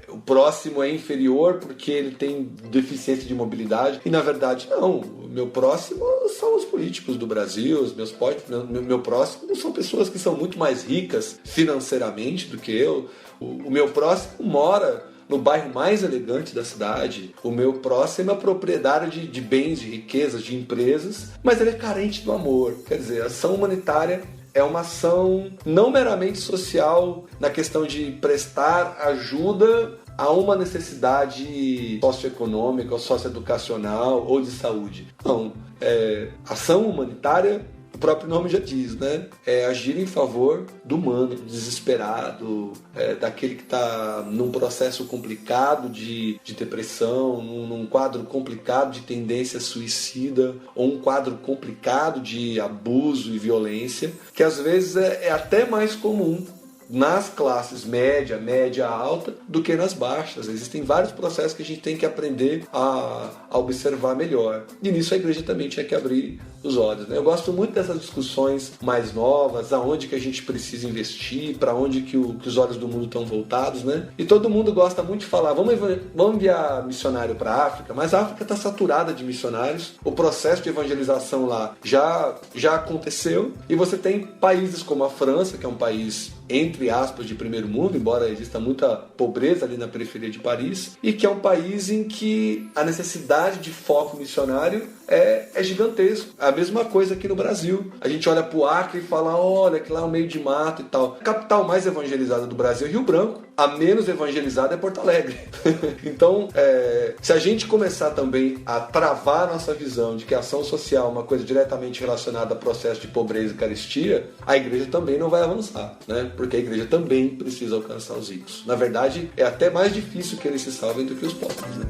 o próximo é inferior porque ele tem deficiência de mobilidade. E na verdade não, o meu próximo são os políticos do Brasil, meu próximo não são pessoas que são muito mais ricas financeiramente do que eu. O meu próximo mora no bairro mais elegante da cidade. O meu próximo é proprietário de bens, de riquezas, de empresas, mas ele é carente do amor. Quer dizer, a ação humanitária é uma ação não meramente social na questão de prestar ajuda a uma necessidade socioeconômica ou socioeducacional ou de saúde. Não, ação humanitária, o próprio nome já diz, né? É agir em favor do humano, do desesperado, daquele que está num processo complicado de depressão, num quadro complicado de tendência suicida, ou um quadro complicado de abuso e violência, que às vezes é até mais comum nas classes média alta do que nas baixas. Existem vários processos que a gente tem que aprender a observar melhor. E nisso a igreja também tinha que abrir os olhos, né? Eu gosto muito dessas discussões mais novas, aonde que a gente precisa investir, para onde que os olhos do mundo estão voltados, né? E todo mundo gosta muito de falar, vamos enviar missionário para a África, mas a África está saturada de missionários, o processo de evangelização lá já aconteceu, e você tem países como a França, que é um país entre aspas de primeiro mundo, embora exista muita pobreza ali na periferia de Paris, e que é um país em que a necessidade de foco missionário é gigantesco. A mesma coisa aqui no Brasil. A gente olha pro Acre e fala, olha, que lá é um meio de mato e tal. A capital mais evangelizada do Brasil é Rio Branco. A menos evangelizada é Porto Alegre. Então, se a gente começar também a travar a nossa visão de que a ação social é uma coisa diretamente relacionada a processo de pobreza e carestia, a igreja também não vai avançar, né? Porque a igreja também precisa alcançar os ricos. Na verdade, é até mais difícil que eles se salvem do que os pobres, né?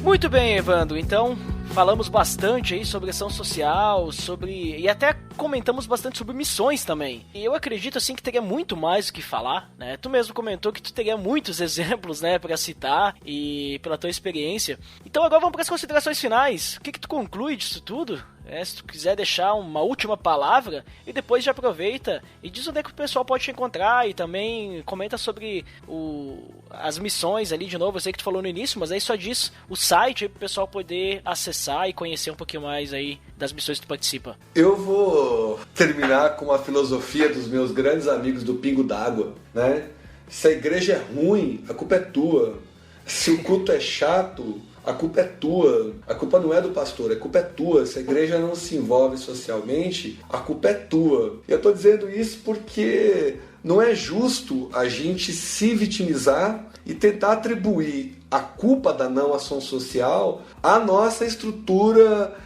Muito bem, Evandro, então falamos bastante aí sobre ação social, e até comentamos bastante sobre missões também. E eu acredito assim que teria muito mais o que falar, né? Tu mesmo comentou que tu teria muitos exemplos, né, para citar e pela tua experiência. Então agora vamos para as considerações finais. O que tu conclui disso tudo? Se tu quiser deixar uma última palavra, e depois já aproveita e diz onde é que o pessoal pode te encontrar, e também comenta sobre as missões ali de novo. Eu sei que tu falou no início, mas aí só diz o site aí pro pessoal poder acessar e conhecer um pouquinho mais aí das missões que tu participa. Eu vou terminar com a filosofia dos meus grandes amigos do Pingo d'Água, né? Se a igreja é ruim, a culpa é tua. Se o culto é chato, a culpa é tua. A culpa não é do pastor, a culpa é tua. Se a igreja não se envolve socialmente, a culpa é tua. E eu estou dizendo isso porque não é justo a gente se vitimizar e tentar atribuir a culpa da não ação social à nossa estrutura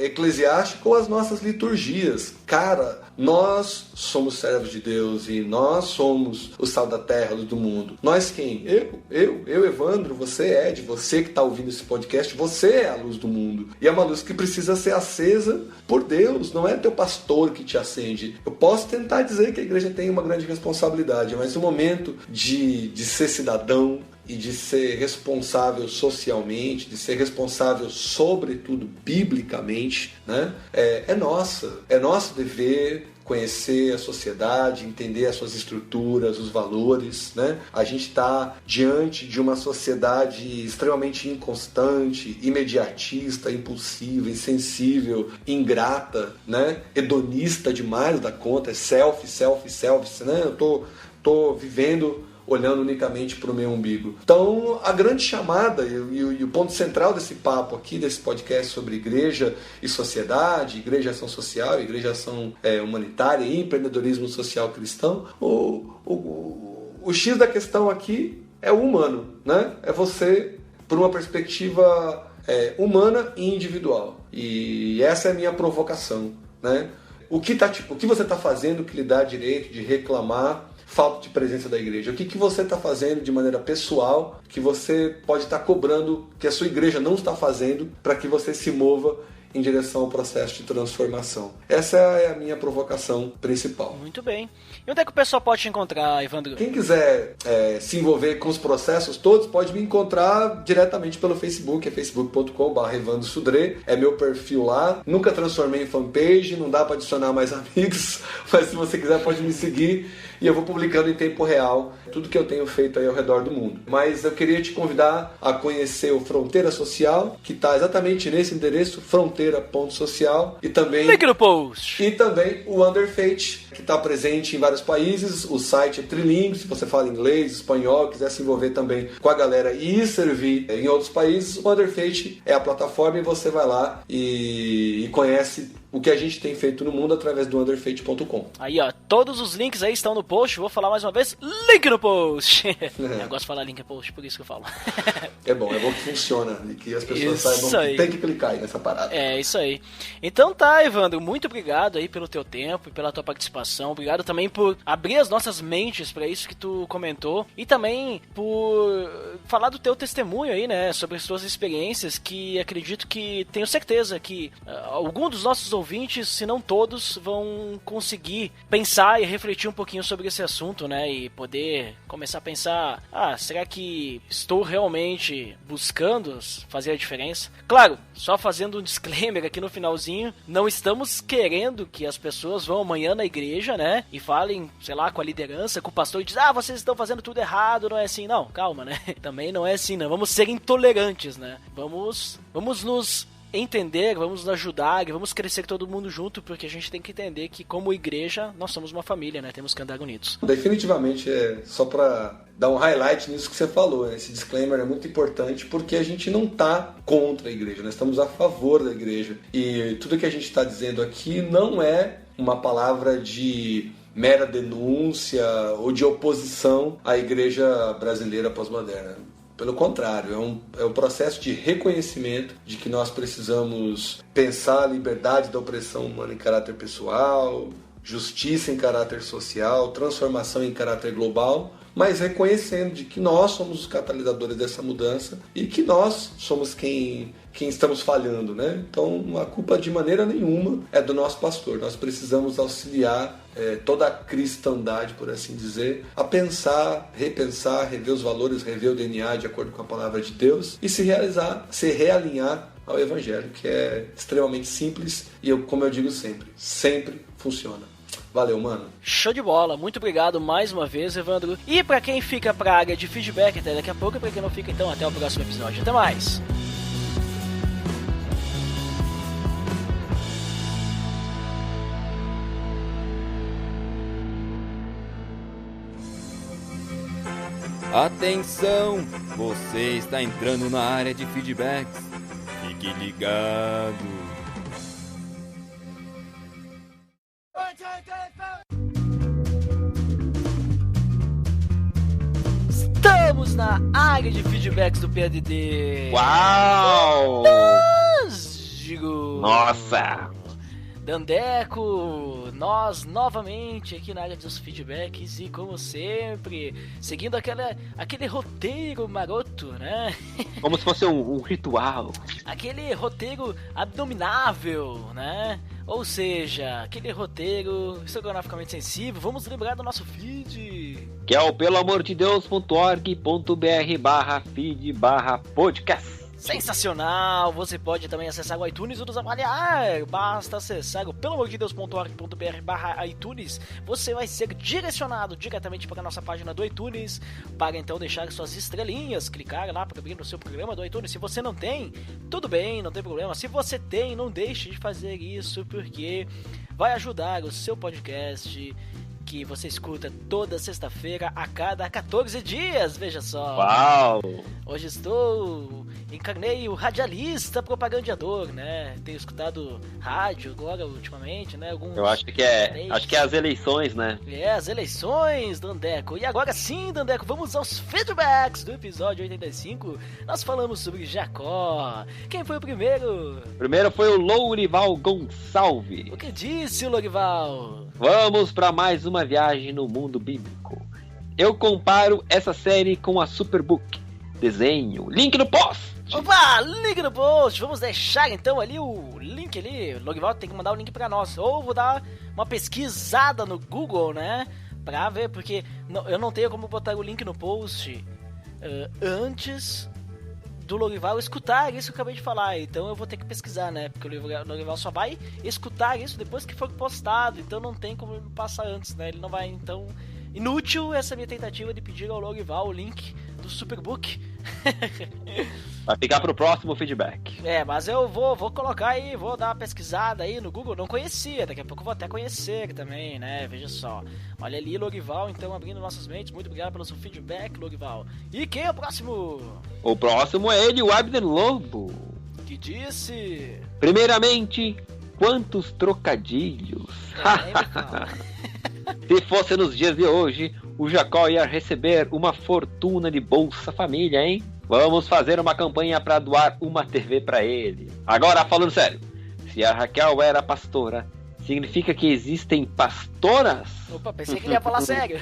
eclesiástica ou as nossas liturgias. Cara, nós somos servos de Deus e nós somos o sal da terra, luz do mundo. Nós quem? Eu, Evandro, você, Ed, você que está ouvindo esse podcast, você é a luz do mundo. E é uma luz que precisa ser acesa por Deus, não é teu pastor que te acende. Eu posso tentar dizer que a igreja tem uma grande responsabilidade, mas no momento de ser cidadão, e de ser responsável socialmente, de ser responsável sobretudo biblicamente, né? É nosso dever conhecer a sociedade, entender as suas estruturas, os valores, né? A gente está diante de uma sociedade extremamente inconstante, imediatista, impulsiva, insensível, ingrata, né? Hedonista demais da conta, é selfie, né? Eu tô vivendo olhando unicamente para o meu umbigo. Então, a grande chamada e o ponto central desse papo aqui, desse podcast sobre igreja e sociedade, igreja e ação social, igreja e ação humanitária e empreendedorismo social cristão, o X da questão aqui é o humano, né? É você, por uma perspectiva humana e individual. E essa é a minha provocação, né? O que você está fazendo que lhe dá direito de reclamar falta de presença da igreja? O que você está fazendo de maneira pessoal que você pode estar cobrando que a sua igreja não está fazendo para que você se mova em direção ao processo de transformação? Essa é a minha provocação principal. Muito bem. E onde é que o pessoal pode te encontrar, Evandro? Quem quiser se envolver com os processos todos, pode me encontrar diretamente pelo Facebook, é facebook.com/Evandro Sudré, é meu perfil lá. Nunca transformei em fanpage, não dá para adicionar mais amigos, mas se você quiser pode me seguir e eu vou publicando em tempo real tudo que eu tenho feito aí ao redor do mundo. Mas eu queria te convidar a conhecer o Fronteira Social, que está exatamente nesse endereço, fronteira.social, e também link no post. E também o Under Faith, que está presente em vários países. O site é trilingue, se você fala inglês, espanhol, quiser se envolver também com a galera e servir em outros países, o Under Faith é a plataforma e você vai lá e conhece o que a gente tem feito no mundo através do underfaith.com. Aí, ó, todos os links aí estão no post. Vou falar mais uma vez, link no post. Eu gosto de falar link no post, por isso que eu falo. É bom que funciona e que as pessoas saibam que tem que clicar aí nessa parada. É, isso aí. Então tá, Evandro, muito obrigado aí pelo teu tempo e pela tua participação. Obrigado também por abrir as nossas mentes para isso que tu comentou e também por falar do teu testemunho aí, né, sobre as tuas experiências, que acredito que, tenho certeza que algum dos nossos ouvintes, se não todos, vão conseguir pensar e refletir um pouquinho sobre esse assunto, né, e poder começar a pensar, será que estou realmente buscando fazer a diferença? Claro, só fazendo um disclaimer aqui no finalzinho, não estamos querendo que as pessoas vão amanhã na igreja, né, e falem, sei lá, com a liderança, com o pastor e dizem, vocês estão fazendo tudo errado, não é assim, não, calma, né, também não é assim, não, vamos ser intolerantes, né, vamos nos entender, vamos nos ajudar, vamos crescer todo mundo junto, porque a gente tem que entender que como igreja nós somos uma família, né? Temos que andar unidos. Definitivamente, só para dar um highlight nisso que você falou, esse disclaimer é muito importante porque a gente não está contra a igreja, nós estamos a favor da igreja e tudo que a gente está dizendo aqui não é uma palavra de mera denúncia ou de oposição à igreja brasileira pós-moderna. Pelo contrário, é um processo de reconhecimento de que nós precisamos pensar a liberdade da opressão humana em caráter pessoal, justiça em caráter social, transformação em caráter global, mas reconhecendo de que nós somos os catalisadores dessa mudança e que nós somos quem estamos falhando, né? Então, a culpa de maneira nenhuma é do nosso pastor. Nós precisamos auxiliar toda a cristandade, por assim dizer, a pensar, repensar, rever os valores, rever o DNA de acordo com a palavra de Deus e se realinhar ao Evangelho, que é extremamente simples e, como eu digo sempre funciona. Valeu, mano. Show de bola. Muito obrigado mais uma vez, Evandro. E pra quem fica pra área de feedback até daqui a pouco, e pra quem não fica, então, até o próximo episódio. Até mais. Atenção! Você está entrando na área de feedbacks. Fique ligado. Estamos na área de feedbacks do PADD. Uau! Digo. Nossa! Dandeco, nós novamente aqui na área dos feedbacks e como sempre, seguindo aquele roteiro maroto, né? Como se fosse um ritual. Aquele roteiro abdominável, né? Ou seja, aquele roteiro estrogonoficamente sensível. Vamos lembrar do nosso feed, que é o peloamordedeus.org.br/feed/podcast. Sensacional! Você pode também acessar o iTunes e nos avaliar. Basta acessar o peloamordedeus.org.br/iTunes. Você vai ser direcionado diretamente para a nossa página do iTunes, para então deixar suas estrelinhas, clicar lá para abrir no seu programa do iTunes. Se você não tem, tudo bem, não tem problema. Se você tem, não deixe de fazer isso, porque vai ajudar o seu podcast, que você escuta toda sexta-feira a cada 14 dias, veja só. Uau! Hoje encarnei o radialista propagandeador, né? Tenho escutado rádio agora ultimamente, né? Eu acho que é as eleições, né? As eleições, Dandeco. E agora sim, Dandeco, vamos aos feedbacks do episódio 85. Nós falamos sobre Jacó. Quem foi o primeiro? Primeiro foi o Lourival Gonçalves. O que disse o Lourival? Vamos para mais uma viagem no mundo bíblico. Eu comparo essa série com a Superbook. Desenho, link no post. Opa, link no post. Vamos deixar então ali o link ali. O Logival tem que mandar o link pra nós. Ou vou dar uma pesquisada no Google, né? Pra ver, porque eu não tenho como botar o link no post antes do Logival escutar isso que eu acabei de falar. Então eu vou ter que pesquisar, né? Porque o Logival só vai escutar isso depois que for postado. Então não tem como passar antes, né? Ele não vai, então... Inútil essa minha tentativa de pedir ao Logival o link do Superbook. Vai ficar pro próximo feedback. Mas eu vou colocar aí, vou dar uma pesquisada aí no Google. Não conhecia, daqui a pouco eu vou até conhecer também, né? Veja só. Olha ali, Logival, então abrindo nossas mentes. Muito obrigado pelo seu feedback, Logival. E quem é o próximo? O próximo é ele, o Abner Lobo. Que disse? Primeiramente, quantos trocadilhos. Se fosse nos dias de hoje, o Jacó ia receber uma fortuna de Bolsa Família, hein? Vamos fazer uma campanha para doar uma TV para ele. Agora, falando sério, se a Raquel era pastora, significa que existem pastoras? Opa, pensei que ele ia falar sério.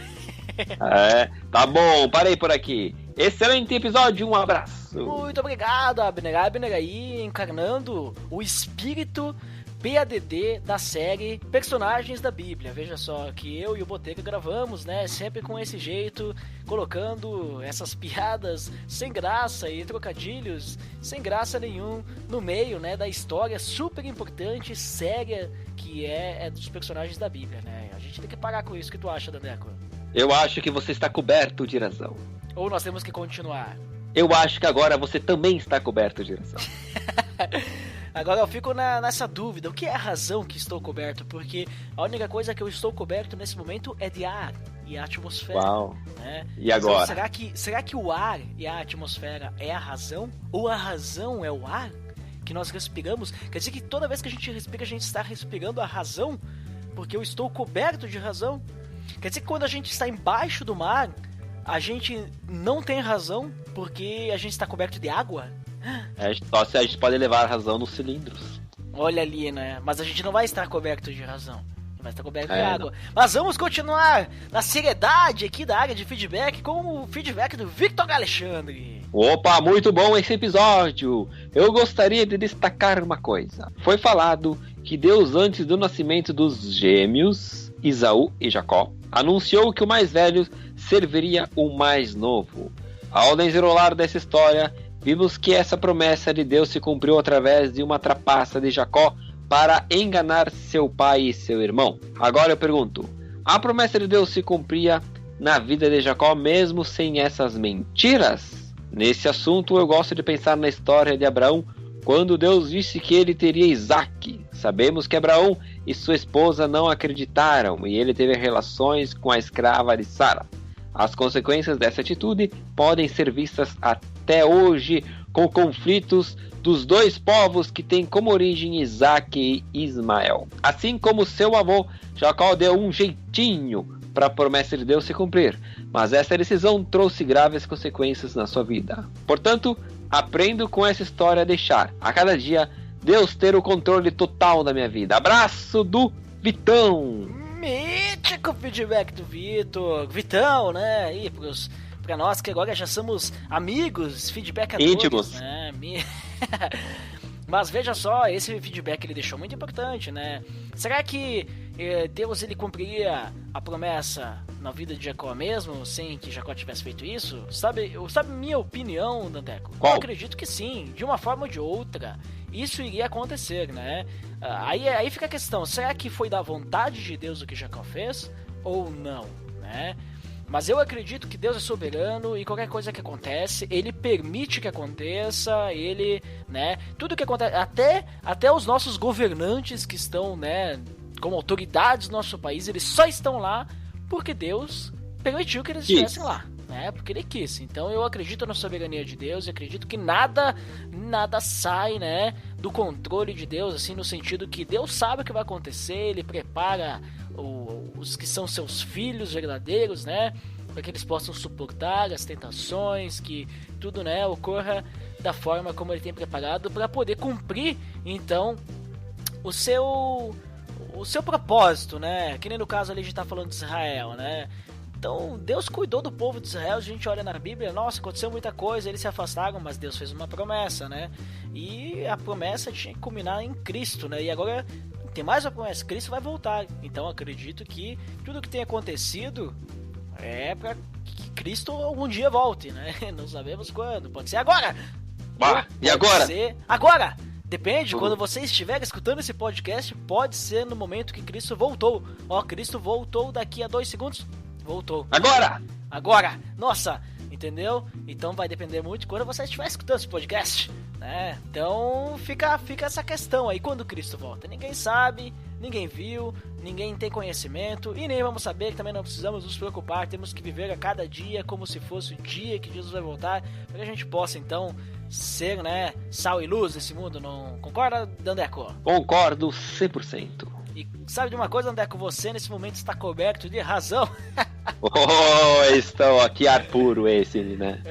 Tá bom, parei por aqui. Excelente episódio, um abraço. Muito obrigado, Abner. Abner aí encarnando o espírito PADD da série Personagens da Bíblia. Veja só que eu e o Botega gravamos, né, sempre com esse jeito, colocando essas piadas sem graça e trocadilhos sem graça nenhum no meio, né, da história super importante, séria, que é dos personagens da Bíblia, né. A gente tem que parar com isso. O que tu acha, Dandeco? Eu acho que você está coberto de razão. Ou nós temos que continuar? Eu acho que agora você também está coberto de razão. Agora eu fico nessa dúvida, o que é a razão que estou coberto? Porque a única coisa que eu estou coberto nesse momento é de ar e a atmosfera. Uau. Né? E agora? Então, será que o ar e a atmosfera é a razão? Ou a razão é o ar que nós respiramos? Quer dizer que toda vez que a gente respira, a gente está respirando a razão? Porque eu estou coberto de razão? Quer dizer que quando a gente está embaixo do mar, a gente não tem razão porque a gente está coberto de água? Só se a gente pode levar a razão nos cilindros. Olha ali, né? Mas a gente não vai estar coberto de razão. Vai estar coberto de água. Não. Mas vamos continuar na seriedade aqui da área de feedback com o feedback do Victor Alexandre. Opa, muito bom esse episódio. Eu gostaria de destacar uma coisa. Foi falado que Deus, antes do nascimento dos gêmeos, Isaú e Jacó, anunciou que o mais velho serviria o mais novo. Ao desenrolar dessa história, vimos que essa promessa de Deus se cumpriu através de uma trapaça de Jacó para enganar seu pai e seu irmão. Agora eu pergunto, a promessa de Deus se cumpria na vida de Jacó mesmo sem essas mentiras? Nesse assunto eu gosto de pensar na história de Abraão, quando Deus disse que ele teria Isaque. Sabemos que Abraão e sua esposa não acreditaram e ele teve relações com a escrava de Sara. As consequências dessa atitude podem ser vistas até hoje com conflitos dos dois povos que têm como origem Isaque e Ismael. Assim como seu avô, Jacó deu um jeitinho para a promessa de Deus se cumprir, mas essa decisão trouxe graves consequências na sua vida. Portanto, aprendo com essa história a deixar, a cada dia, Deus ter o controle total da minha vida. Abraço do Vitão. Mítico feedback do Vitor. Vitão, né? E pra nós que agora já somos amigos, feedback íntimos, né? Mas veja só, esse feedback ele deixou muito importante, né? Será que Deus ele cumpriria a promessa na vida de Jacó mesmo, sem que Jacó tivesse feito isso? Sabe minha opinião, Danteco? Qual? Eu acredito que sim, de uma forma ou de outra, isso iria acontecer, né? Aí fica a questão, será que foi da vontade de Deus o que Jacó fez ou não, né? Mas eu acredito que Deus é soberano e qualquer coisa que acontece, Ele permite que aconteça, Ele, né, tudo que acontece, até os nossos governantes que estão, né, como autoridades do nosso país, eles só estão lá porque Deus permitiu que eles estivessem lá, né, porque Ele quis. Então eu acredito na soberania de Deus e acredito que nada sai, né, do controle de Deus, assim, no sentido que Deus sabe o que vai acontecer, Ele prepara os que são seus filhos verdadeiros, né, para que eles possam suportar as tentações, que tudo, né, ocorra da forma como Ele tem preparado para poder cumprir, então, o seu propósito, né, que nem no caso ali a gente tá falando de Israel, né. Então, Deus cuidou do povo de Israel, a gente olha na Bíblia, nossa, aconteceu muita coisa, eles se afastaram, mas Deus fez uma promessa, né, e a promessa tinha que culminar em Cristo, né, e agora tem mais uma promessa, Cristo vai voltar, então acredito que tudo que tem acontecido é para que Cristo algum dia volte, né, não sabemos quando, pode ser agora, e agora? Pode ser agora, depende, quando você estiver escutando esse podcast, pode ser no momento que Cristo voltou, Cristo voltou daqui a 2 segundos, voltou. Agora! Nossa! Entendeu? Então vai depender muito de quando você estiver escutando esse podcast, né? Então fica essa questão aí, quando Cristo volta. Ninguém sabe, ninguém viu, ninguém tem conhecimento e nem vamos saber, que também não precisamos nos preocupar. Temos que viver a cada dia como se fosse o dia que Jesus vai voltar, para que a gente possa então ser, né, sal e luz desse mundo. Não concorda, Dandeco? Concordo 100%. E sabe de uma coisa, Dandeco? Você nesse momento está coberto de razão. Estão aqui ar puro esse, né?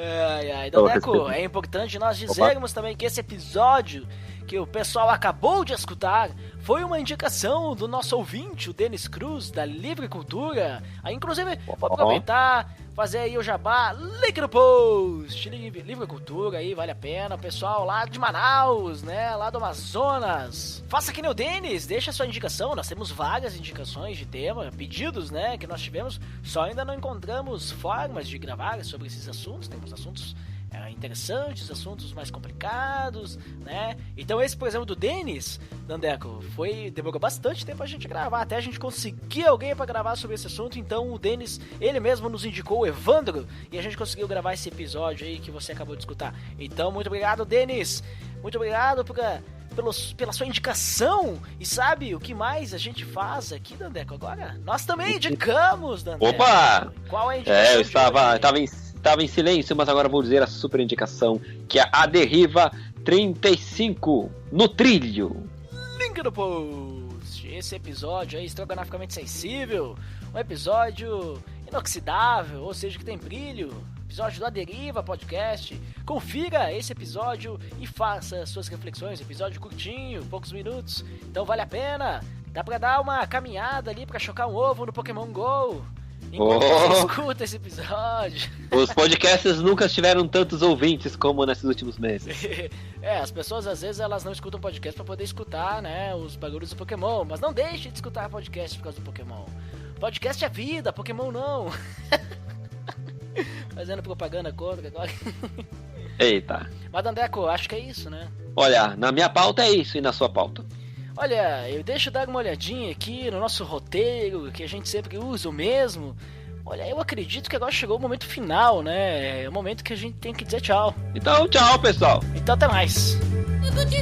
Dandeco, é importante nós dizermos também que esse episódio que o pessoal acabou de escutar foi uma indicação do nosso ouvinte, o Denis Cruz, da Livre Cultura. Aí, inclusive, vou aproveitar, fazer aí o jabá, link no post, Livre Cultura aí, vale a pena. O pessoal lá de Manaus, né, lá do Amazonas. Faça que nem o Denis, deixa a sua indicação. Nós temos várias indicações de tema, pedidos, né, que nós tivemos. Só ainda não encontramos formas de gravar sobre esses assuntos. Temos assuntos interessantes, assuntos mais complicados, né? Então esse, por exemplo, do Denis, Dandeco, demorou bastante tempo a gente gravar, até a gente conseguir alguém para gravar sobre esse assunto. Então o Denis, ele mesmo nos indicou o Evandro, e a gente conseguiu gravar esse episódio aí que você acabou de escutar. Então muito obrigado, Denis, muito obrigado pela sua indicação. E sabe o que mais a gente faz aqui, Dandeco, agora? Nós também indicamos, Dandeco. Opa! Qual é a indicação? Eu estava em silêncio, mas agora vou dizer a super indicação, que é a Deriva 35 no Trilho. Link no post. Esse episódio aí, estrogonoficamente sensível, um episódio inoxidável, ou seja, que tem brilho. Episódio da Deriva Podcast. Confira esse episódio e faça suas reflexões. Episódio curtinho, poucos minutos, então vale a pena. Dá pra dar uma caminhada ali pra chocar um ovo no Pokémon GO enquanto você escuta esse episódio. Os podcasts nunca tiveram tantos ouvintes como nesses últimos meses. As pessoas às vezes elas não escutam podcast pra poder escutar, né, os bagulhos do Pokémon, mas não deixe de escutar podcast por causa do Pokémon. Podcast é vida, Pokémon não. Fazendo propaganda contra agora. Eita. Mas, Dandeco, acho que é isso, né? Olha, na minha pauta é isso, e na sua pauta? Olha, eu deixo dar uma olhadinha aqui no nosso roteiro, que a gente sempre usa o mesmo. Olha, eu acredito que agora chegou o momento final, né? É o momento que a gente tem que dizer tchau. Então, tchau, pessoal. Então, até mais. Eu tô te